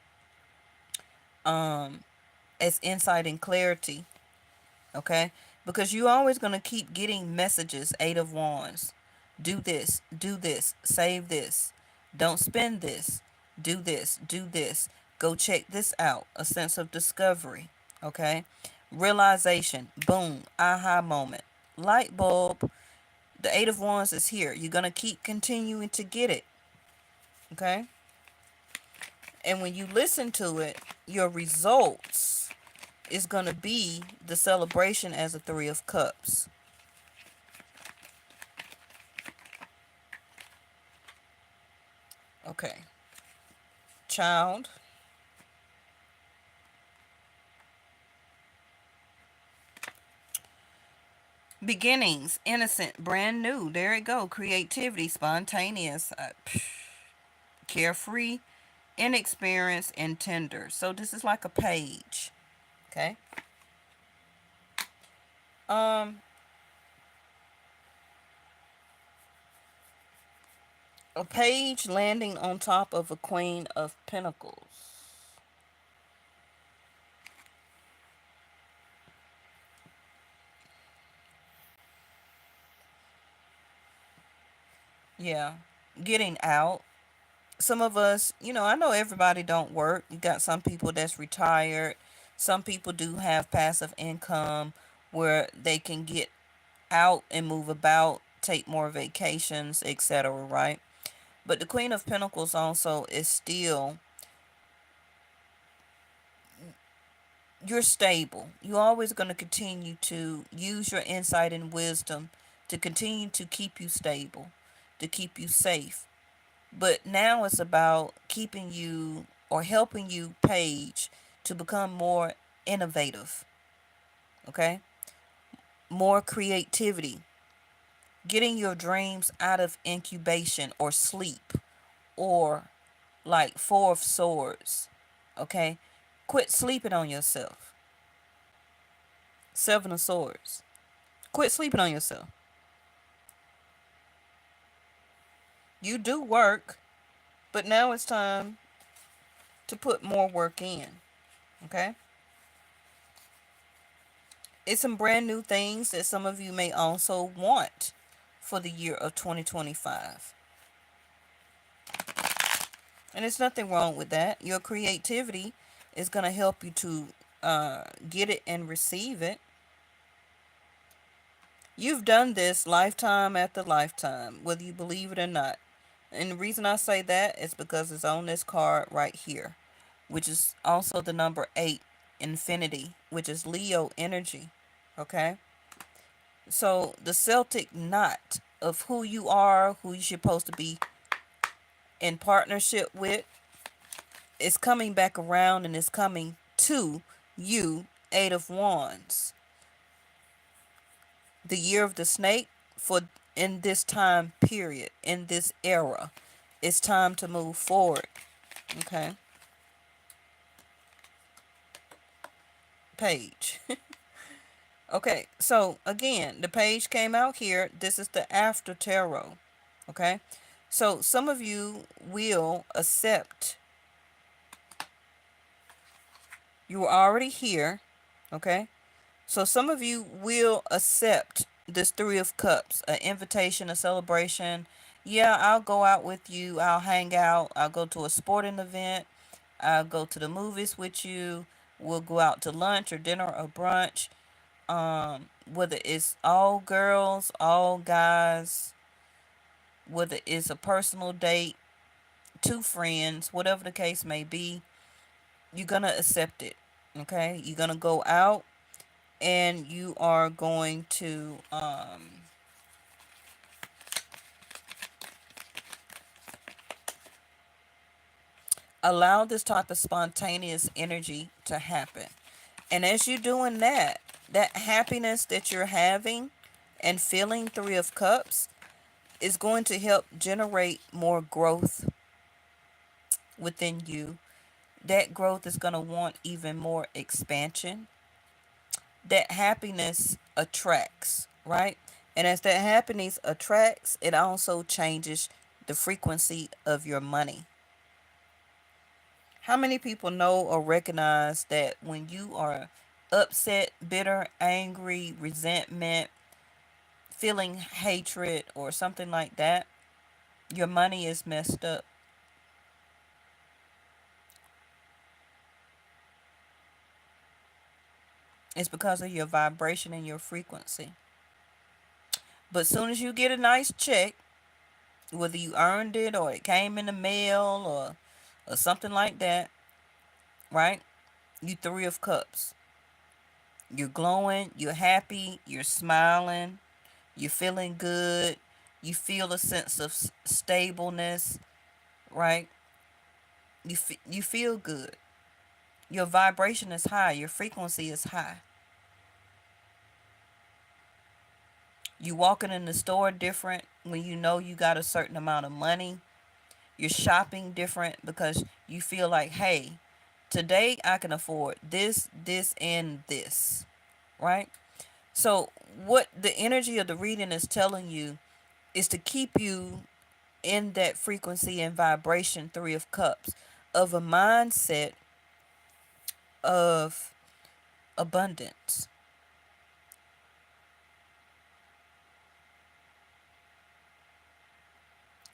um as insight and clarity. Okay? Because you're always going to keep getting messages, 8 of wands. Do this, save this, don't spend this, do this, go check this out. A sense of discovery. Okay? Realization, boom, aha moment, light bulb. The 8 of wands is here. You're going to keep continuing to get it. Okay? And when you listen to it, your results is going to be the celebration as a 3 of cups. Okay. Child. Beginnings, innocent, brand new. There it go. Creativity, spontaneous, carefree, inexperienced, and tender. So this is like a page. Okay. Um, a page landing on top of a queen of pentacles. Yeah. Getting out. Some of us, I know everybody don't work. You got some people that's retired. Some people do have passive income where they can get out and move about, take more vacations, etc., right? But the Queen of Pentacles also is still, you're stable. You're always going to continue to use your insight and wisdom to continue to keep you stable, to keep you safe. But now it's about keeping you or helping you, Paige, to become more innovative, okay? More creativity, getting your dreams out of incubation or sleep or like Four of Swords, okay? Quit sleeping on yourself. Seven of Swords. Quit sleeping on yourself. You do work, but now it's time to put more work in, okay? It's some brand new things that some of you may also want for the year of 2025. And there's nothing wrong with that. Your creativity is going to help you to get it and receive it. You've done this lifetime after lifetime, whether you believe it or not. And the reason I say that is because it's on this card right here, which is also the number 8, infinity, which is Leo energy. Okay? So the Celtic knot of who you are, who you're supposed to be in partnership with, is coming back around and is coming to you. 8 of Wands. The year of the snake, for in this time period, in this era, it's time to move forward. Okay? Page. Okay, so again, the page came out here. This is the after tarot. Okay? So some of you will accept. You were already here. Okay? So some of you will accept this Three of Cups, an invitation, a celebration. Yeah, I'll go out with you. I'll hang out. I'll go to a sporting event. I'll go to the movies with you. We'll go out to lunch or dinner or brunch. Whether it's all girls, all guys, whether it's a personal date, two friends, whatever the case may be, you're going to accept it. Okay? You're going to go out and you are going to allow this type of spontaneous energy to happen. And as you're doing that, that happiness that you're having and feeling, Three of Cups, is going to help generate more growth within you. That growth is going to want even more expansion. That happiness attracts, right? And as that happiness attracts, it also changes the frequency of your money. How many people know or recognize that when you are upset, bitter, angry, resentment, feeling hatred, or something like that, your money is messed up? It's because of your vibration and your frequency. But as soon as you get a nice check, whether you earned it or it came in the mail or something like that, right? You Three of Cups. You're glowing, you're happy, you're smiling, you're feeling good, you feel a sense of stableness, right? You feel good. Your vibration is high, your frequency is high. You walking in the store different when you know you got a certain amount of money. You're shopping different because you feel like, hey, today I can afford this, this, and this, right? So, what the energy of the reading is telling you is to keep you in that frequency and vibration, Three of Cups, of a mindset of abundance.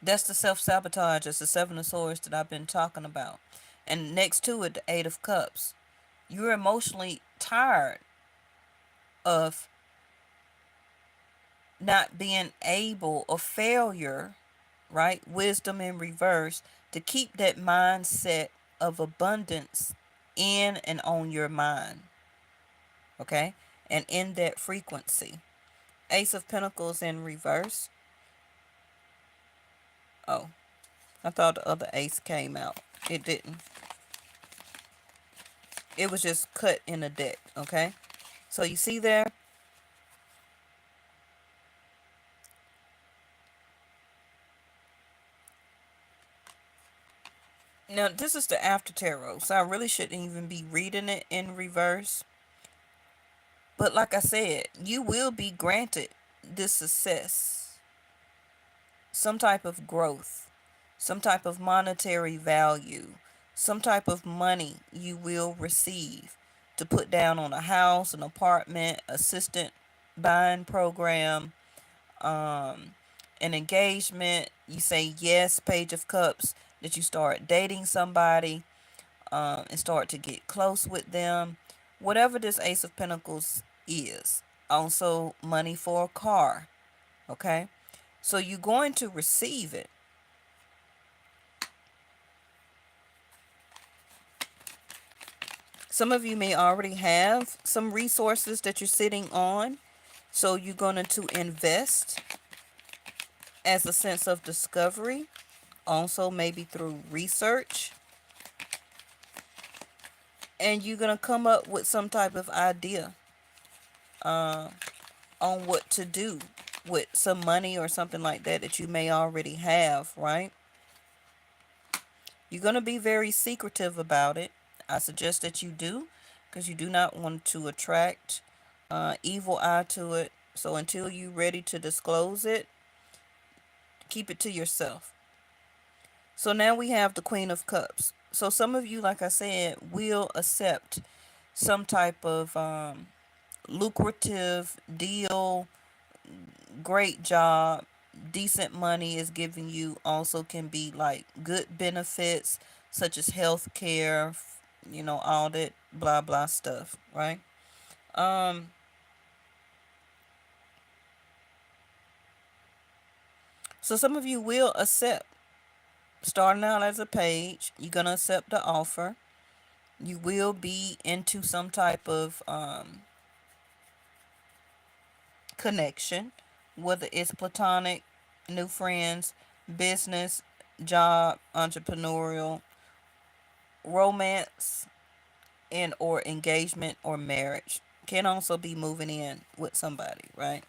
That's the self sabotage. It's the Seven of Swords that I've been talking about. And next to it, the Eight of Cups. You're emotionally tired of not being able, or failure, right? Wisdom in reverse, to keep that mindset of abundance in and on your mind, okay? And in that frequency. Ace of Pentacles in reverse. Oh, I thought the other ace came out. It didn't. It was just cut in the deck, okay? So you see there? Now, this is the after tarot, so I really shouldn't even be reading it in reverse. But like I said, you will be granted this success, some type of growth, some type of monetary value, some type of money you will receive to put down on a house, an apartment, assistant buying program, um, an engagement. You say yes, Page of Cups, that you start dating somebody, and start to get close with them. Whatever this Ace of Pentacles is. Also, money for a car. Okay? So you're going to receive it. Some of you may already have some resources that you're sitting on. So you're going to invest as a sense of discovery. Also, maybe through research. And you're going to come up with some type of idea on what to do with some money or something like that that you may already have, right? You're going to be very secretive about it. I suggest that you do, because you do not want to attract evil eye to it. So until you're ready to disclose it, keep it to yourself. So now we have the Queen of Cups. So some of you, like I said, will accept some type of lucrative deal, great job, decent money is giving you. Also can be like good benefits such as health care, all that blah blah stuff, right? um so some of you will accept, starting out as a page, you're gonna accept the offer. You will be into some type of connection, whether it's platonic, new friends, business, job, entrepreneurial, romance, and or engagement or marriage. Can also be moving in with somebody, right?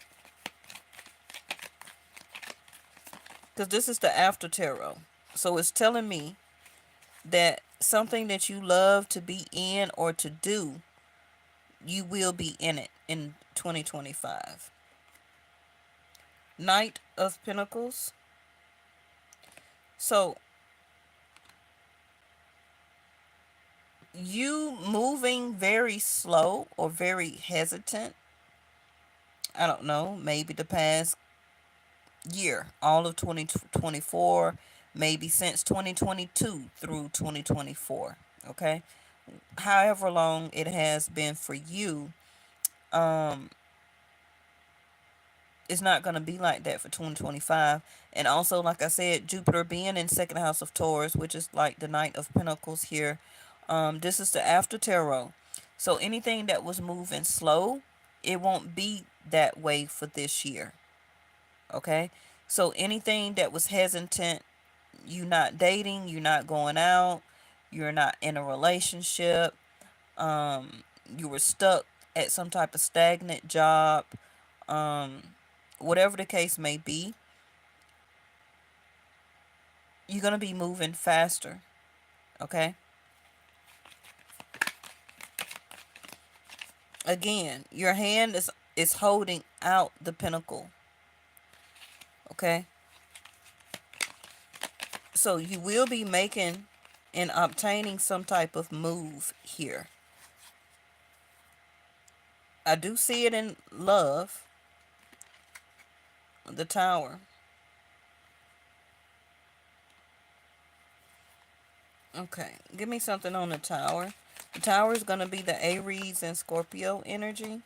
Because this is the after tarot. So it's telling me that something that you love to be in or to do, you will be in it in 2025. Knight of Pentacles. So you moving very slow or very hesitant. I don't know, maybe the past year, all of 2024, maybe since 2022 through 2024. Okay, however long it has been for you, um it's not going to be like that for 2025. And also, like I said, Jupiter being in second house of Taurus, which is like the Knight of Pentacles here, this is the after tarot. So anything that was moving slow, it won't be that way for this year. Okay, so anything that was hesitant, you not dating, you're not going out, you're not in a relationship, you were stuck at some type of stagnant job, um, whatever the case may be, you're going to be moving faster. Okay, again, your hand is holding out the pentacle. Okay, so you will be making and obtaining some type of move here. I do see it in love, the Tower. Okay, give me something on the Tower. The Tower is going to be the Aries and Scorpio energy.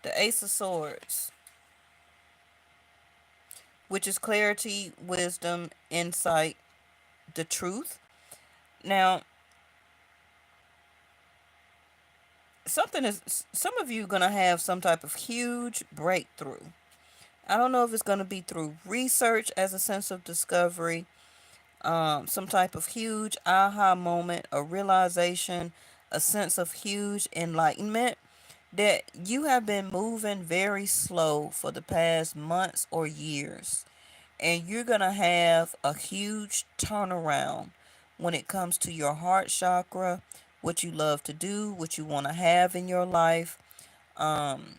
The Ace of Swords, which is clarity, wisdom, insight, the truth. Now, something is, some of you are going to have some type of huge breakthrough. I don't know if it's going to be through research as a sense of discovery, some type of huge aha moment, a realization, a sense of huge enlightenment that you have been moving very slow for the past months or years. And you're going to have a huge turnaround when it comes to your heart chakra, what you love to do, what you want to have in your life. Um,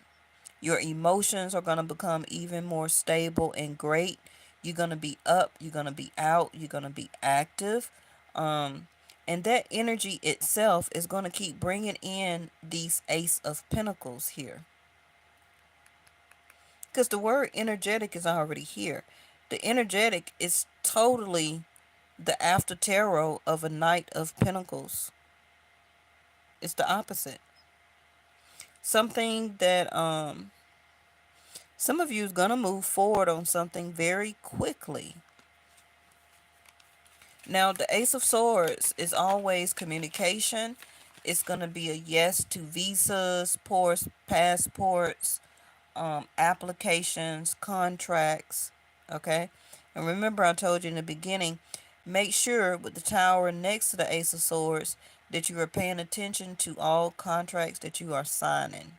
your emotions are going to become even more stable and great. You're going to be up, you're going to be out, you're going to be active. Um, and that energy itself is going to keep bringing in these Ace of Pentacles here. Because the word energetic is already here. The energetic is totally the after tarot of a Knight of Pentacles. It's the opposite. Something that some of you is going to move forward on something very quickly. Now, the Ace of Swords is always communication. It's going to be a yes to visas, passports, applications, contracts. Okay? And remember, I told you in the beginning, make sure with the tower next to the Ace of Swords that you are paying attention to all contracts that you are signing.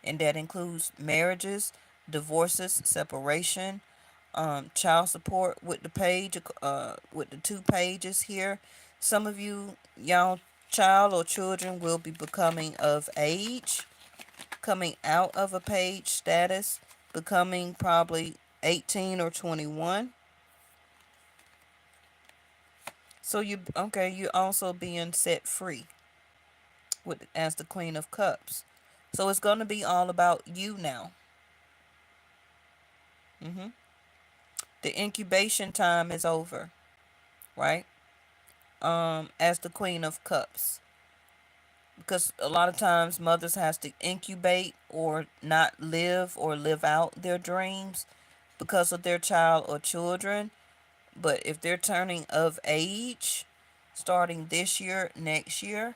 And that includes marriages, divorces, separation, child support with the page, with the 2 pages here. Some of you, y'all child or children will be becoming of age, coming out of a page status, becoming probably 18 or 21. So you're also being set free with as the Queen of Cups. So it's going to be all about you now. hmm The incubation time is over, right? As the Queen of Cups, because a lot of times mothers has to incubate or not live or live out their dreams because of their child or children. But if they're turning of age starting this year, next year,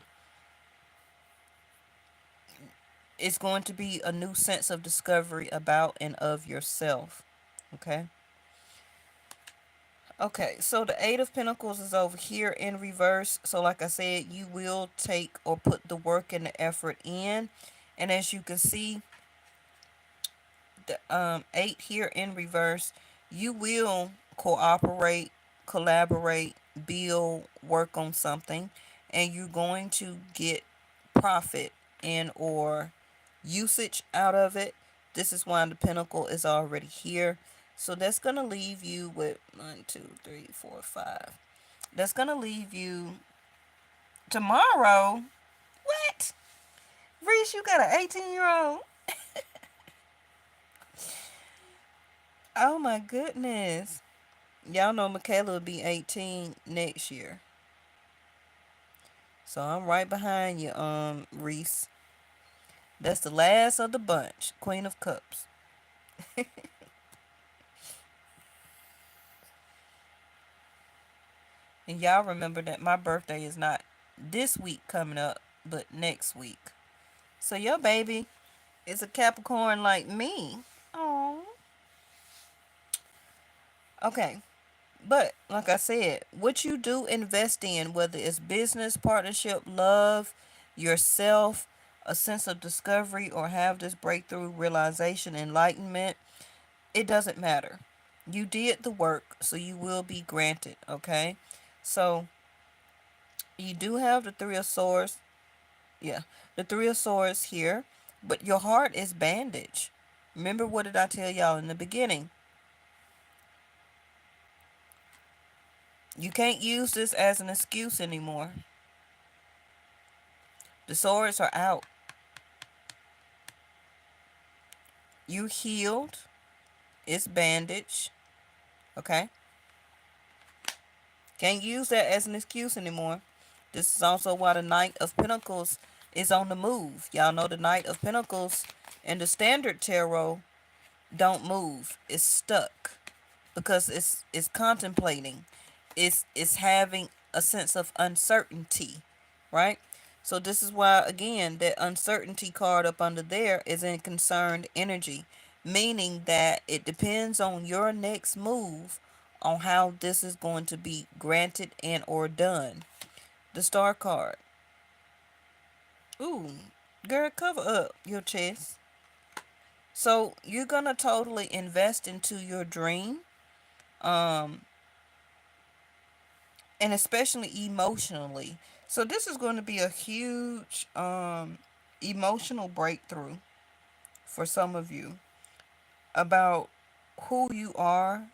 it's going to be a new sense of discovery about and of yourself. Okay. Okay, so the Eight of Pentacles is over here in reverse. So like I said, you will take or put the work and the effort in. And as you can see, the eight here in reverse, you will cooperate, collaborate, build, work on something, and you're going to get profit and or usage out of it. This is why the pentacle is already here. So that's gonna leave you with 1, 2, 3, 4, 5. That's gonna leave you tomorrow. What? Reese, you got an 18-year-old? Oh my goodness. Y'all know Michaela will be 18 next year. So I'm right behind you, Reese. That's the last of the bunch. Queen of Cups. And y'all remember that my birthday is not this week coming up, but next week. So your baby is a Capricorn like me. Oh. Okay. But like I said, what you do invest in, whether it's business, partnership, love, yourself, a sense of discovery, or have this breakthrough realization, enlightenment, it doesn't matter. You did the work, so you will be granted, okay? So you do have the Three of Swords. Yeah, the Three of Swords here, but your heart is bandaged. Remember, what did I tell y'all in the beginning? You can't use this as an excuse anymore. The swords are out. You healed. It's bandaged. Okay? Can't use that as an excuse anymore. This is also why the Knight of Pentacles is on the move. Y'all know the Knight of Pentacles and the Standard Tarot don't move. It's stuck because it's contemplating. It's having a sense of uncertainty, right? So this is why again that uncertainty card up under there is in concerned energy, meaning that it depends on your next move on how this is going to be granted and or done. The star card. Ooh, girl, cover up your chest. So you're gonna totally invest into your dream, um, and especially emotionally. So this is going to be a huge emotional breakthrough for some of you about who you are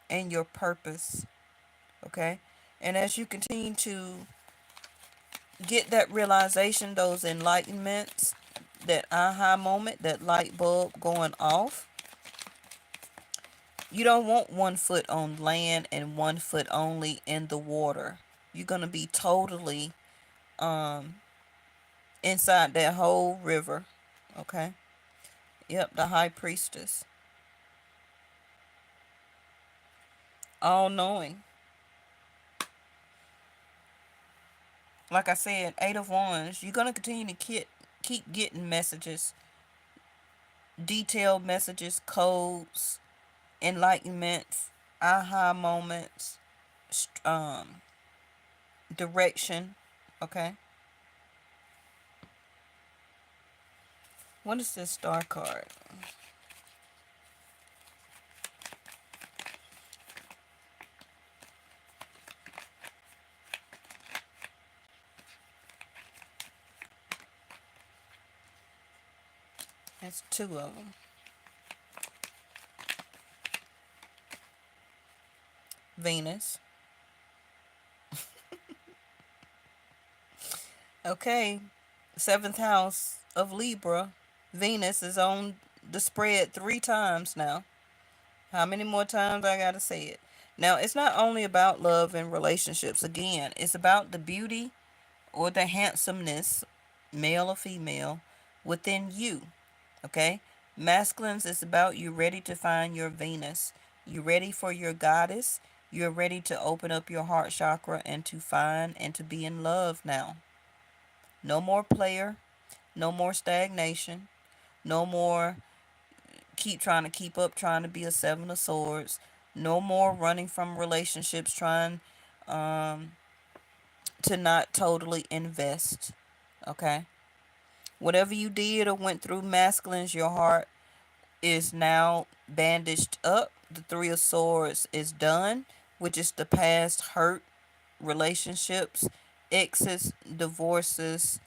and your purpose. Okay, and as you continue to get that realization, those enlightenments, that aha moment, that light bulb going off, you don't want 1 foot on land and 1 foot only in the water. You're gonna be totally um inside that whole river. Okay. Yep, the high priestess. All knowing. Like I said, 8 of Wands, you're gonna continue to keep getting messages, detailed messages, codes, enlightenments, aha moments, um, direction. Okay. What is this star card? That's two of them. Venus. Okay. Seventh house of Libra. Venus is on the spread 3 times now. How many more times I gotta say it? Now, it's not only about love and relationships. Again, it's about the beauty or the handsomeness, male or female, within you. Okay? Masculines is about you ready to find your Venus. You ready for your goddess. You're ready to open up your heart chakra and to find and to be in love now. No more player. No more stagnation. No more keep trying to keep up, trying to be a 7 of Swords. No more running from relationships, trying um, to not totally invest. Okay? Whatever you did or went through, masculines, your heart is now bandaged up. The 3 of Swords is done, which is the past hurt, relationships, exes, divorces,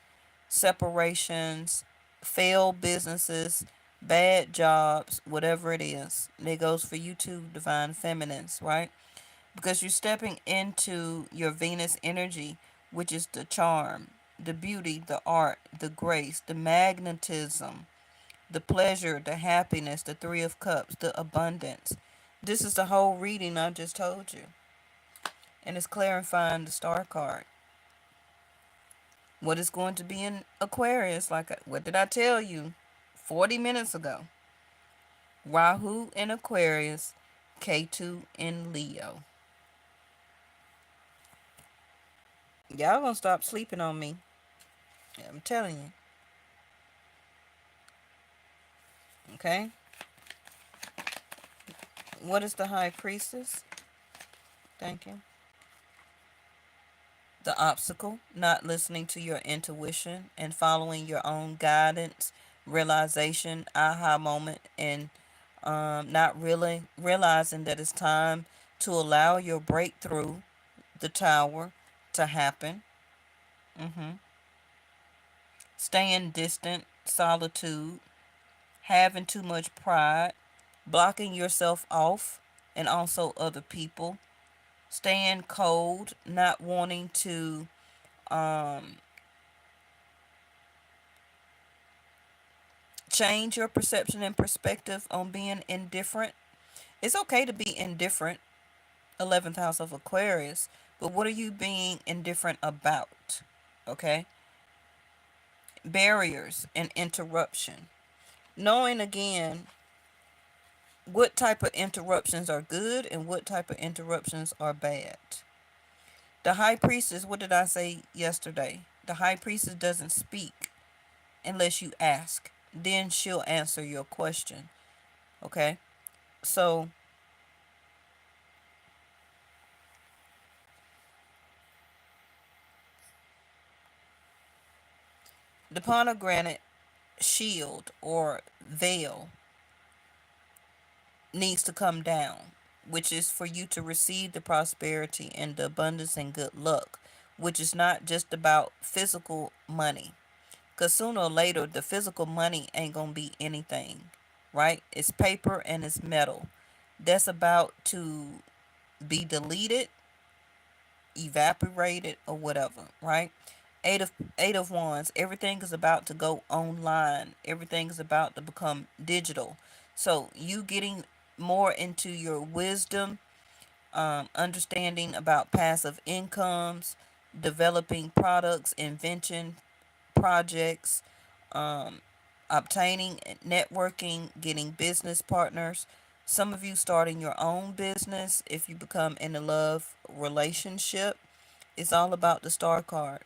separations, failed businesses, bad jobs, whatever it is. And it goes for you too, divine feminines, right? Because you're stepping into your Venus energy, which is the charm, the beauty, the art, the grace, the magnetism, the pleasure, the happiness, the 3 of Cups, the abundance. This is the whole reading I just told you. And it's clarifying the star card. What is going to be in Aquarius? What did I tell you 40 minutes ago? Rahu in Aquarius, K2 in Leo. Y'all gonna stop sleeping on me. I'm telling you. Okay? What is the High Priestess? Thank you. The obstacle, not listening to your intuition and following your own guidance, realization, aha moment, and not really realizing that it's time to allow your breakthrough, the Tower, to happen. hmm Staying distant, solitude, having too much pride, blocking yourself off, and also other people, staying cold, not wanting to um, change your perception and perspective on being indifferent. It's okay to be indifferent, 11th house of Aquarius, but what are you being indifferent about? Okay? Barriers and interruption. Knowing again what type of interruptions are good and what type of interruptions are bad. The high priestess, what did I say yesterday? The high priestess doesn't speak unless you ask. Then she'll answer your question. Okay? So the pomegranate shield or veil needs to come down, which is for you to receive the prosperity and the abundance and good luck, which is not just about physical money. Because sooner or later, the physical money ain't going to be anything, right? It's paper and it's metal. That's about to be deleted, evaporated, or whatever, right? Eight of wands. Everything is about to go online. Everything is about to become digital. So you getting more into your wisdom, understanding about passive incomes, developing products, invention projects, um, obtaining networking, getting business partners. Some of you starting your own business if you become in a love relationship. It's all about the star card.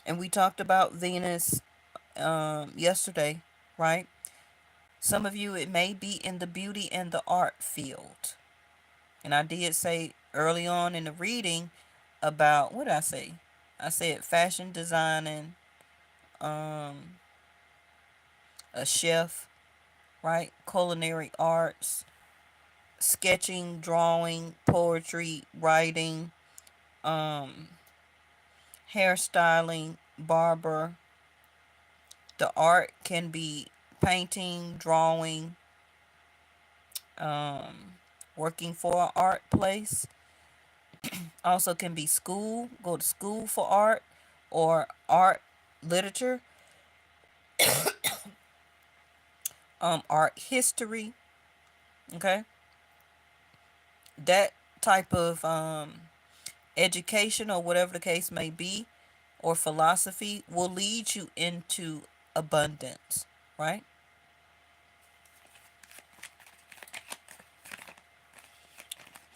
And we talked about Venus yesterday, right? Some of you, it may be in the beauty and the art field. And I did say early on in the reading about, what did I say? I said fashion designing, um, a chef, right? Culinary arts, sketching, drawing, poetry, writing, um, hairstyling, barber. The art can be painting, drawing, um, working for an art place. Also can be school, go to school for art or art literature, art history. Okay, that type of education or whatever the case may be, or philosophy will lead you into abundance, right?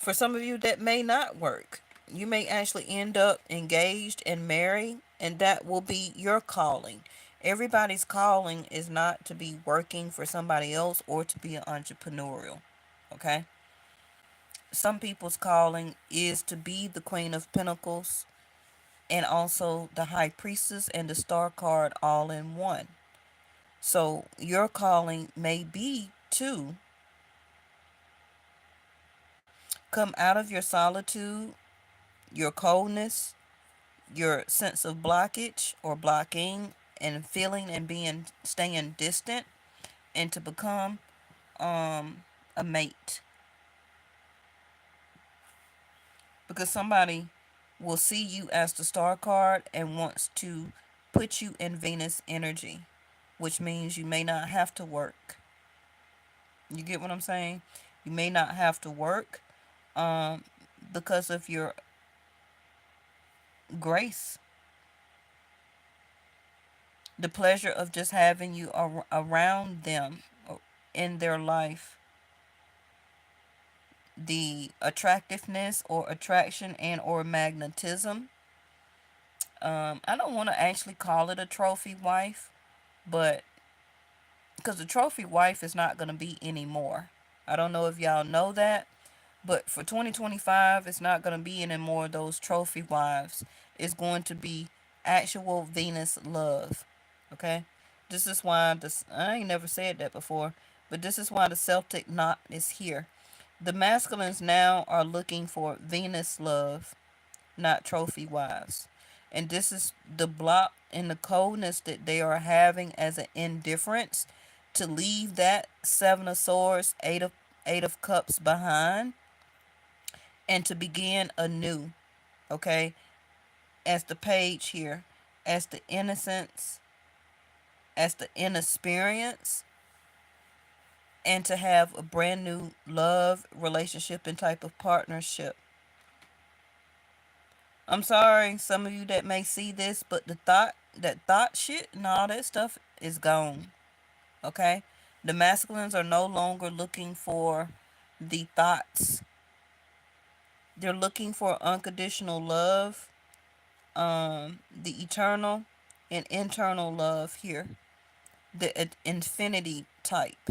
For some of you, that may not work. You may actually end up engaged and married, and that will be your calling. Everybody's calling is not to be working for somebody else or to be an entrepreneurial. Okay? Some people's calling is to be the Queen of Pentacles and also the High Priestess and the Star card all in one. So your calling may be to come out of your solitude, your coldness, your sense of blockage or blocking and feeling and being staying distant, and to become a mate, because somebody will see you as the star card and wants to put you in Venus energy, which means you may not have to work. You get what I'm saying? You may not have to work um, because of your grace, the pleasure of just having you around them in their life, the attractiveness or attraction and or magnetism. I don't want to actually call it a trophy wife, but because the trophy wife is not going to be anymore. I don't know if y'all know that, but for 2025, it's not going to be any more of those trophy wives. It's going to be actual Venus love. Okay? This is why this, I ain't never said that before, but this is why the Celtic knot is here. The masculines now are looking for Venus love, not trophy wives. And this is the block and the coldness that they are having as an indifference to leave that Seven of Swords, Eight of Cups behind and to begin anew. Okay? As the page here, as the innocence, as the inexperience, and to have a brand new love, relationship, and type of partnership. I'm sorry, some of you that may see this, but that thought shit and all that stuff is gone. Okay? The masculines are no longer looking for the thoughts. They're looking for unconditional love the eternal and internal love here, the infinity type.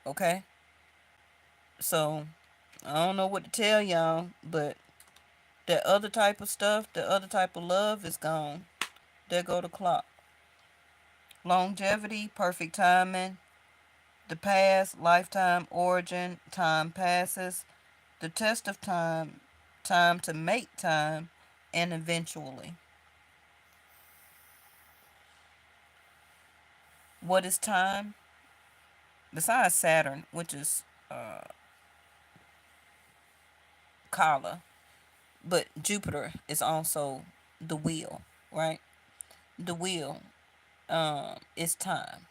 Okay, so I don't know what to tell y'all, but that other type of stuff, the other type of love is gone. There go the clock. Longevity, perfect timing, the past, lifetime, origin, time passes, the test of time, time to make time, and eventually. What is time? Besides Saturn, which is Kala, but Jupiter is also the wheel, right? The wheel is time.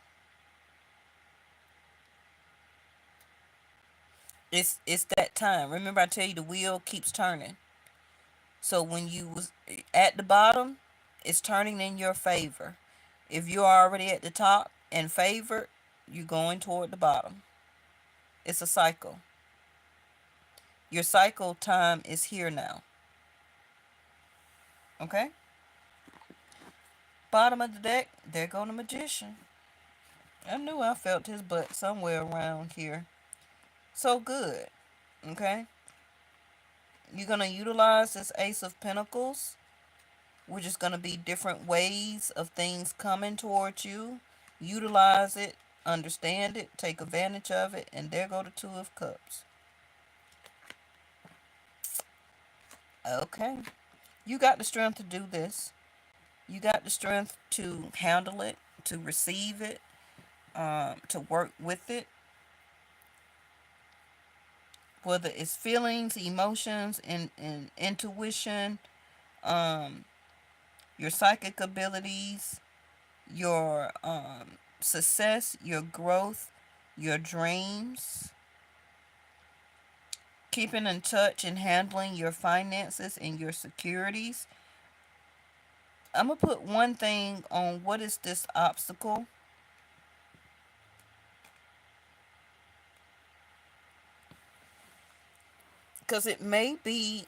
It's that time. Remember I tell you the wheel keeps turning. So when you was at the bottom, it's turning in your favor. If you're already at the top and favored, you're going toward the bottom. It's a cycle. Your cycle time is here now. Okay? Bottom of the deck, there go the magician. I knew I felt his butt somewhere around here. So good. Okay? You're going to utilize this Ace of Pentacles, which is going to be different ways of things coming towards you. Utilize it, understand it, take advantage of it, and there go the Two of Cups. Okay. You got the strength to do this. You got the strength to handle it, to receive it, to work with it. Whether it's feelings, emotions, and intuition, um, your psychic abilities, your success, your growth, your dreams, keeping in touch and handling your finances and your securities. I'm going to put one thing on what is this obstacle, because it may be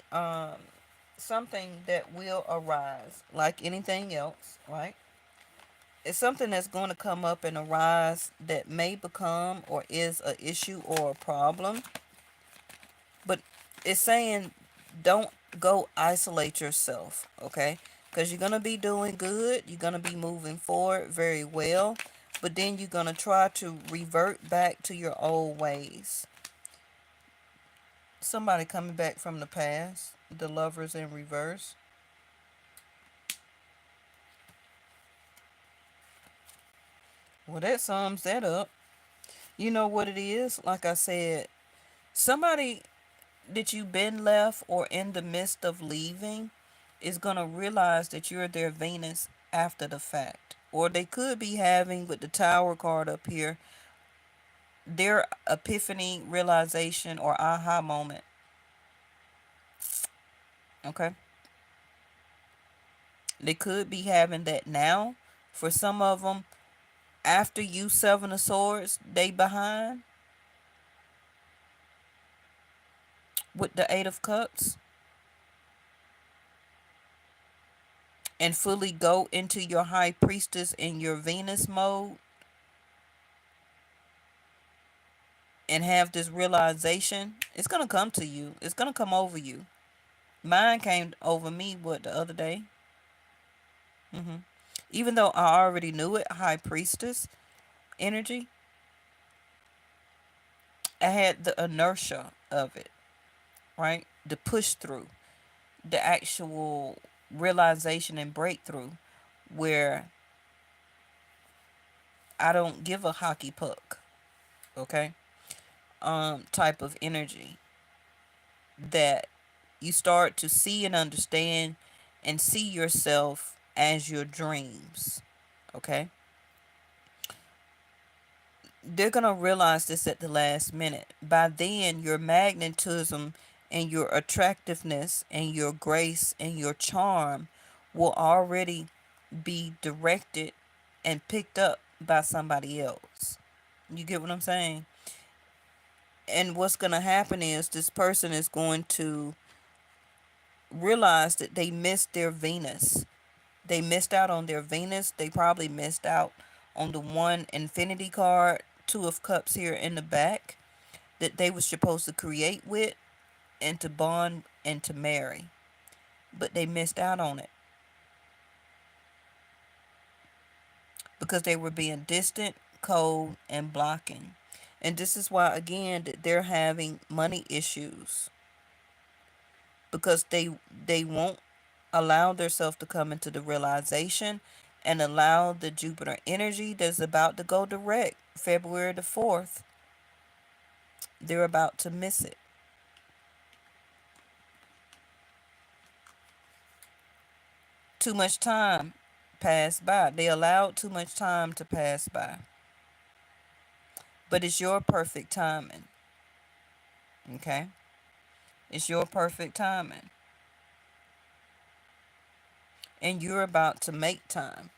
something that will arise like anything else, right? It's something that's going to come up and arise that may become or is a issue or a problem. But it's saying don't go isolate yourself, okay? Because you're going to be doing good. You're going to be moving forward very well. But then you're going to try to revert back to your old ways. Somebody coming back from the past. The Lovers in reverse. Well, that sums that up. You know what it is? Like I said, somebody that you've been left or in the midst of leaving is going to realize that you're their Venus after the fact. Or they could be having, with the Tower card up here, their epiphany, realization, or aha moment. Okay? They could be having that now. For some of them, after you Seven of Swords, they behind with the Eight of Cups and fully go into your High Priestess in your Venus mode and have this realization. It's going to come to you. It's going to come over you. Mine came over me, what, the other day? hmm Even though I already knew it, High Priestess energy, I had the inertia of it, right? The push through, the actual realization and breakthrough where I don't give a hockey puck, okay? Type of energy that you start to see and understand and see yourself as your dreams, okay? They're going to realize this at the last minute. By then, your magnetism and your attractiveness and your grace and your charm will already be directed and picked up by somebody else. You get what I'm saying? And what's going to happen is this person is going to realized that they missed their Venus. They missed out on their Venus. They probably missed out on the one infinity card, two of cups here in the back, that they were supposed to create with and to bond and to marry. But they missed out on it because they were being distant, cold, and blocking. And this is why, again, that they're having money issues because they won't allow themselves to come into the realization and allow the Jupiter energy that's about to go direct February the 4th. They're about to miss it. Too much time passed by. They allowed too much time to pass by. But it's your perfect timing. Okay? It's your perfect timing. And you're about to make time.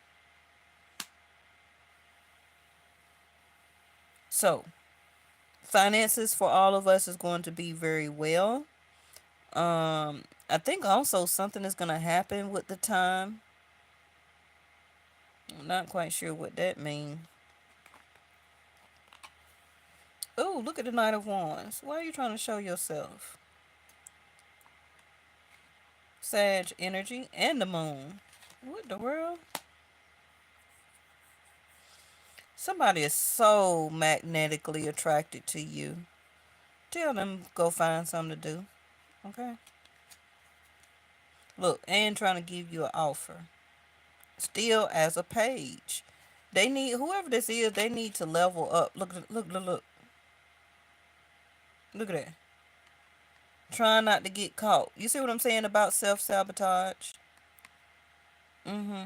So, finances for all of us is going to be very well. I think also something is going to happen with the time. I'm not quite sure what that means. Oh, look at the Knight of Wands. Why are you trying to show yourself? Sag energy and the moon. What the world? Somebody is so magnetically attracted to you. Tell them go find something to do. Okay? Look, and trying to give you an offer. Still as a page. They need, whoever this is, they need to level up. Look, look, look, look. Look at that. Trying not to get caught. You see what I'm saying about self-sabotage? Mm-hmm.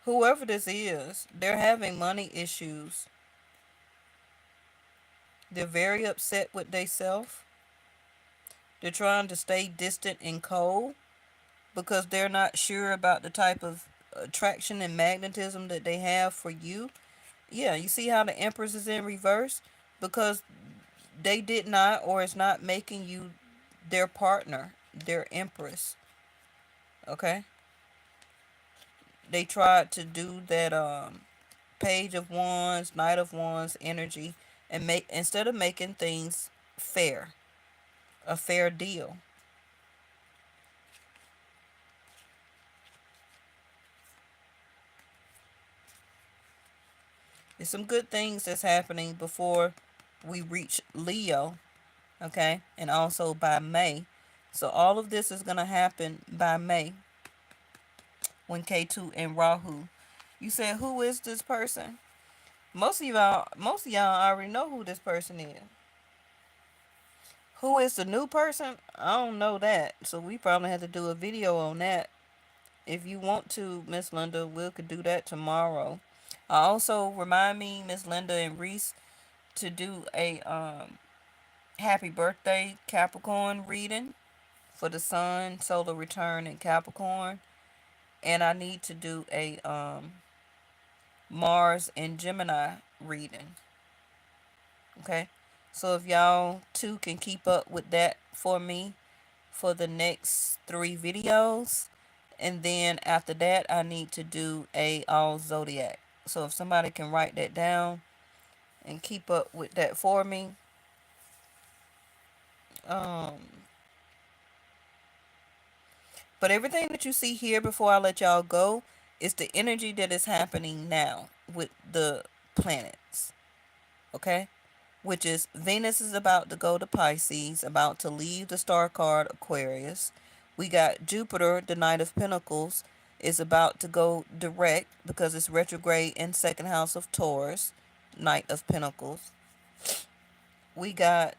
Whoever this is, they're having money issues. They're very upset with themselves. They're trying to stay distant and cold because they're not sure about the type of attraction and magnetism that they have for you. Yeah, you see how the Empress is in reverse? Because they did not or is not making you their partner, their Empress. Okay? They tried to do that Page of Wands, Knight of Wands energy and make instead of making things fair, a fair deal. There's some good things that's happening before we reach Leo, okay? And also by May. So all of this is going to happen by May when K2 and Rahu. You said, who is this person? Most of y'all already know who this person is. Who is the new person? I don't know that. So we probably have to do a video on that. If you want to, Miss Linda, we could do that tomorrow. Also remind me, Miss Linda and Reese, to do a happy birthday Capricorn reading for the Sun solar return in Capricorn, and I need to do a Mars and Gemini reading. Okay, so if y'all two can keep up with that for me for the next 3 videos, and then after that I need to do a all zodiac. So if somebody can write that down and keep up with that for me. um But everything that you see here before I let y'all go is the energy that is happening now with the planets. Okay? Which is Venus is about to go to Pisces, about to leave the star card Aquarius. We got Jupiter, the Knight of Pentacles, is about to go direct because it's retrograde in second house of Taurus, Knight of Pentacles. We got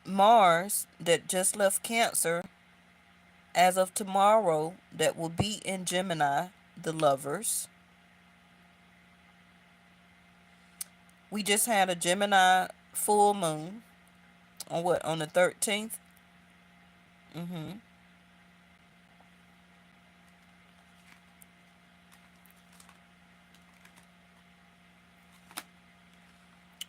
Mars that just left Cancer as of tomorrow that will be in Gemini, the lovers. We just had a Gemini full moon on what, on the 13th. Mm-hmm.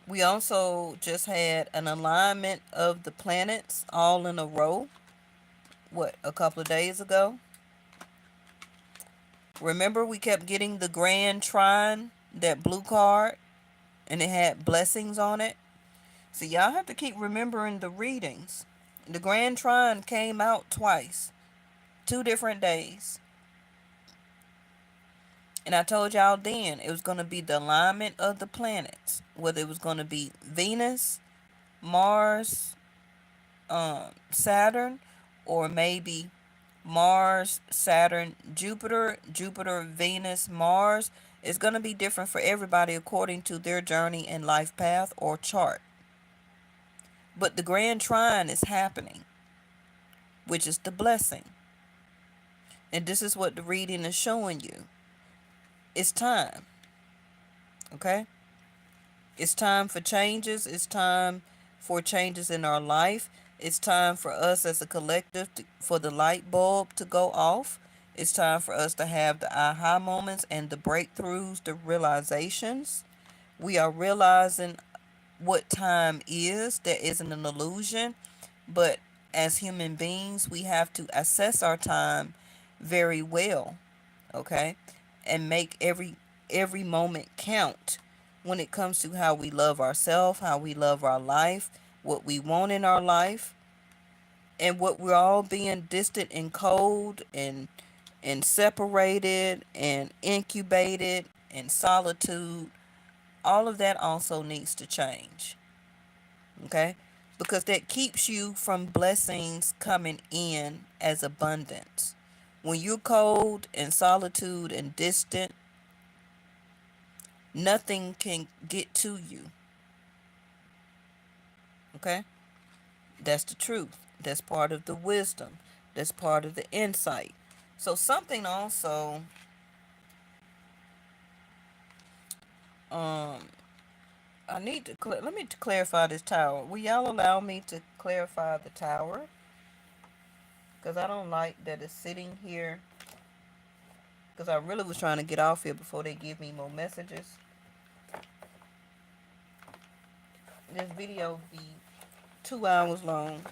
We also just had an alignment of the planets all in a row, what, a couple of days ago. Remember, we kept getting the grand trine, that blue card, and it had blessings on it. So y'all have to keep remembering the readings. The grand trine came out twice, 2 different days. And I told y'all then it was going to be the alignment of the planets, whether it was going to be Venus, Mars, Saturn, or maybe Mars, Saturn, Jupiter, Jupiter, Venus, Mars. It's going to be different for everybody according to their journey and life path or chart. But the grand trine is happening, which is the blessing. And this is what the reading is showing you. It's time. Okay? It's time for changes. It's time for changes in our life. It's time for us as a collective for the light bulb to go off. It's time for us to have the aha moments and the breakthroughs, the realizations. We are realizing what time is. There isn't an illusion, but as human beings, we have to assess our time very well, okay? And make every moment count when it comes to how we love ourselves, how we love our life, what we want in our life, and what we're all being distant and cold and separated and incubated and solitude. All of that also needs to change. Okay? Because that keeps you from blessings coming in as abundance. When you're cold and solitude and distant, nothing can get to you. Okay? That's the truth. That's part of the wisdom. That's part of the insight. So something also um I need to let me clarify this tower. Will y'all allow me to clarify the tower? Because I don't like that it's sitting here. Because I really was trying to get off here before they give me more messages. This video be 2 hours long.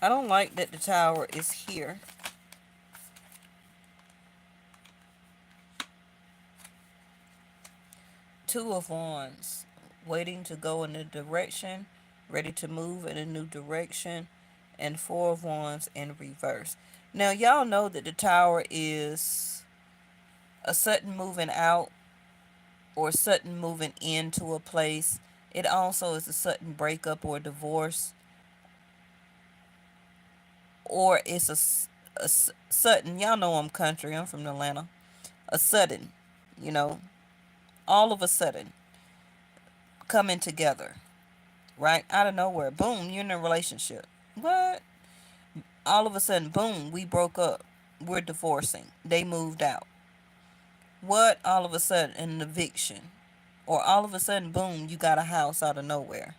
I don't like that the tower is here. Two of Wands, waiting to go in a direction, ready to move in a new direction, and Four of Wands in reverse. Now, y'all know that the tower is a sudden moving out or sudden moving into a place. It also is a sudden breakup or divorce, or it's a sudden, y'all know I'm country, I'm from Atlanta, a sudden, you know, all of a sudden coming together, right? Out of nowhere, boom, you're in a relationship. What? All of a sudden, boom, we broke up. We're divorcing. They moved out. What? All of a sudden, an eviction. Or all of a sudden, boom, you got a house out of nowhere.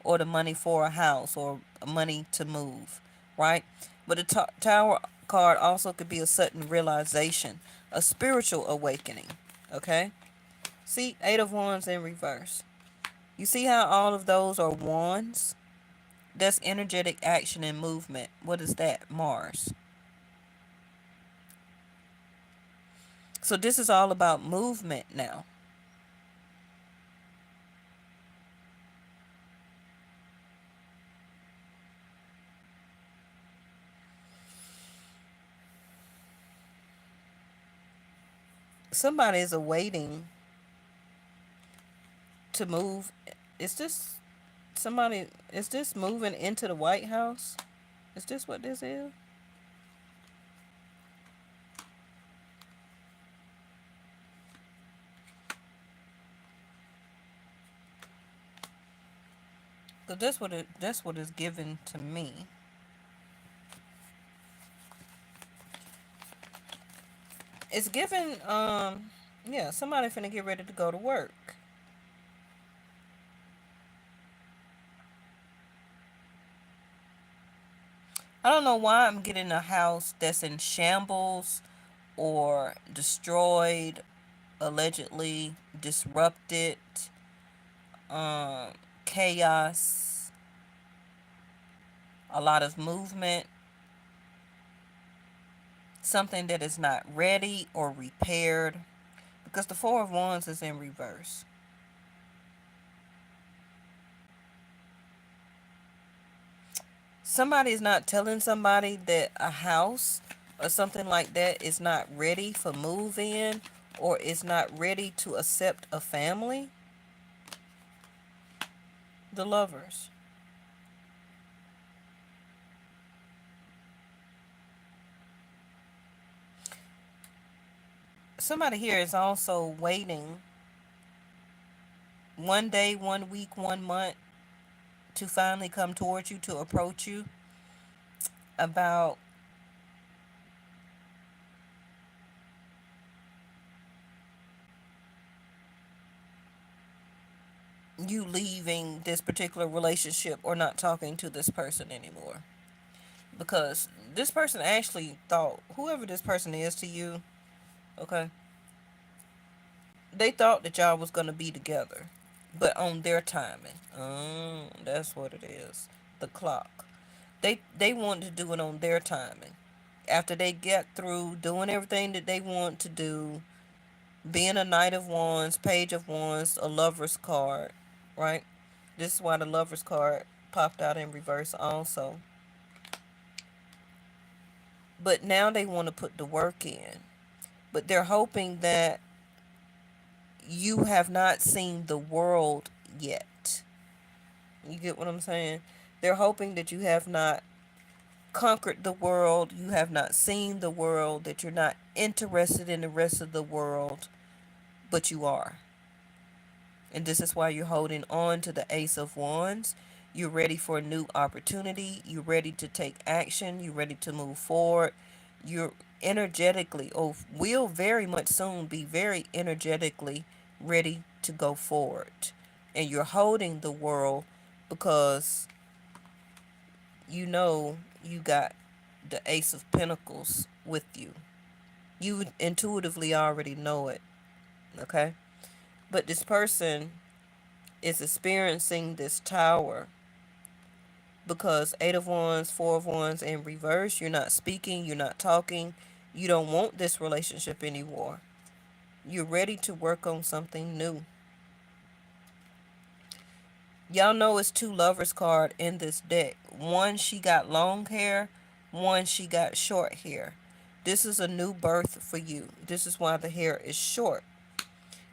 Or the money for a house or money to move, right? But the tower card also could be a sudden realization, a spiritual awakening, okay? See, Eight of Wands in reverse. You see how all of those are wands? That's energetic action and movement. What is that? Mars. So this is all about movement now. Somebody is awaiting to move. Is this somebody? Is this moving into the White House? Is this what this is? Cause that's what is given to me. It's given yeah, somebody finna get ready to go to work. I don't know why I'm getting a house that's in shambles or destroyed, allegedly disrupted. um, chaos, a lot of movement, something that is not ready or repaired, because the Four of Wands is in reverse. Somebody is not telling somebody that a house or something like that is not ready for move in, or is not ready to accept a family. The Lovers. Somebody here is also waiting one day, 1 week, 1 month to finally come towards you, to approach you about you leaving this particular relationship or not talking to this person anymore. Because this person actually thought, whoever this person is to you, okay, they thought that y'all was gonna be together, but on their timing. That's what it is. The clock. They wanted to do it on their timing. After they get through doing everything that they want to do, being a Knight of Wands, Page of Wands, a Lover's card, right? This is why the Lover's card popped out in reverse also. But now they want to put the work in. But they're hoping that you have not seen the world yet. You get what I'm saying? They're hoping that you have not conquered the world, you have not seen the world, that you're not interested in the rest of the world, but you are. And this is why you're holding on to the Ace of Wands. You're ready for a new opportunity. You're ready to take action. You're ready to move forward. You're energetically, or will very much soon be very energetically ready to go forward. And you're holding the world because you know you got the Ace of Pentacles with you. You intuitively already know it, okay? But this person is experiencing this tower because Eight of Wands, Four of Wands in reverse. You're not speaking, you're not talking, you don't want this relationship anymore. You're ready to work on something new. Y'all know it's two lovers card in this deck. One, she got long hair, one, she got short hair. This is a new birth for you. This is why the hair is short.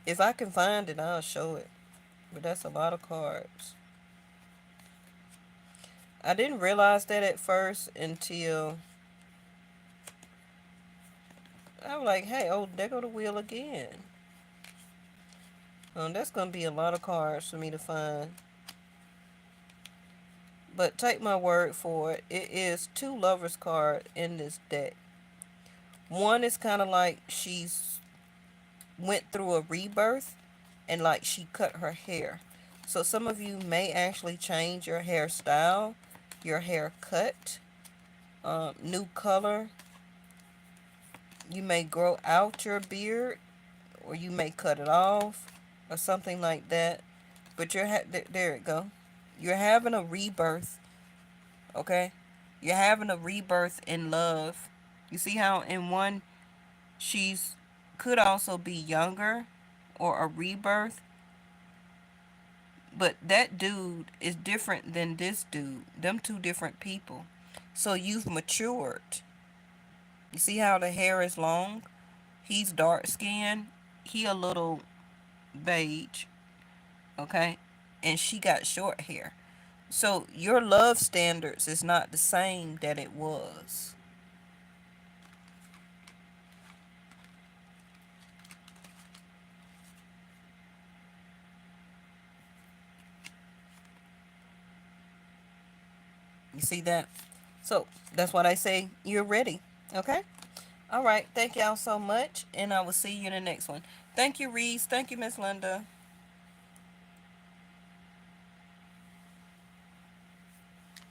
If I can find it, I'll show it. But that's a lot of cards. I didn't realize that at first until I was like, hey, oh, there go the wheel again. That's going to be a lot of cards for me to find. But take my word for it. It is two lovers card in this deck. One is kind of like she's went through a rebirth and like she cut her hair. So some of you may actually change your hairstyle, your haircut, new color. You may grow out your beard, or you may cut it off, or something like that. But there it go. You're having a rebirth, okay? You're having a rebirth in love. You see how in one she's could also be younger or a rebirth, but that dude is different than this dude. Them two different people. So you've matured. You see how the hair is long? He's dark skinned. He a little beige, okay? And she got short hair. So your love standards is not the same that it was. You see that? So that's what I say. You're ready. Okay? All right. Thank y'all so much. And I will see you in the next one. Thank you, Reese. Thank you, Miss Linda.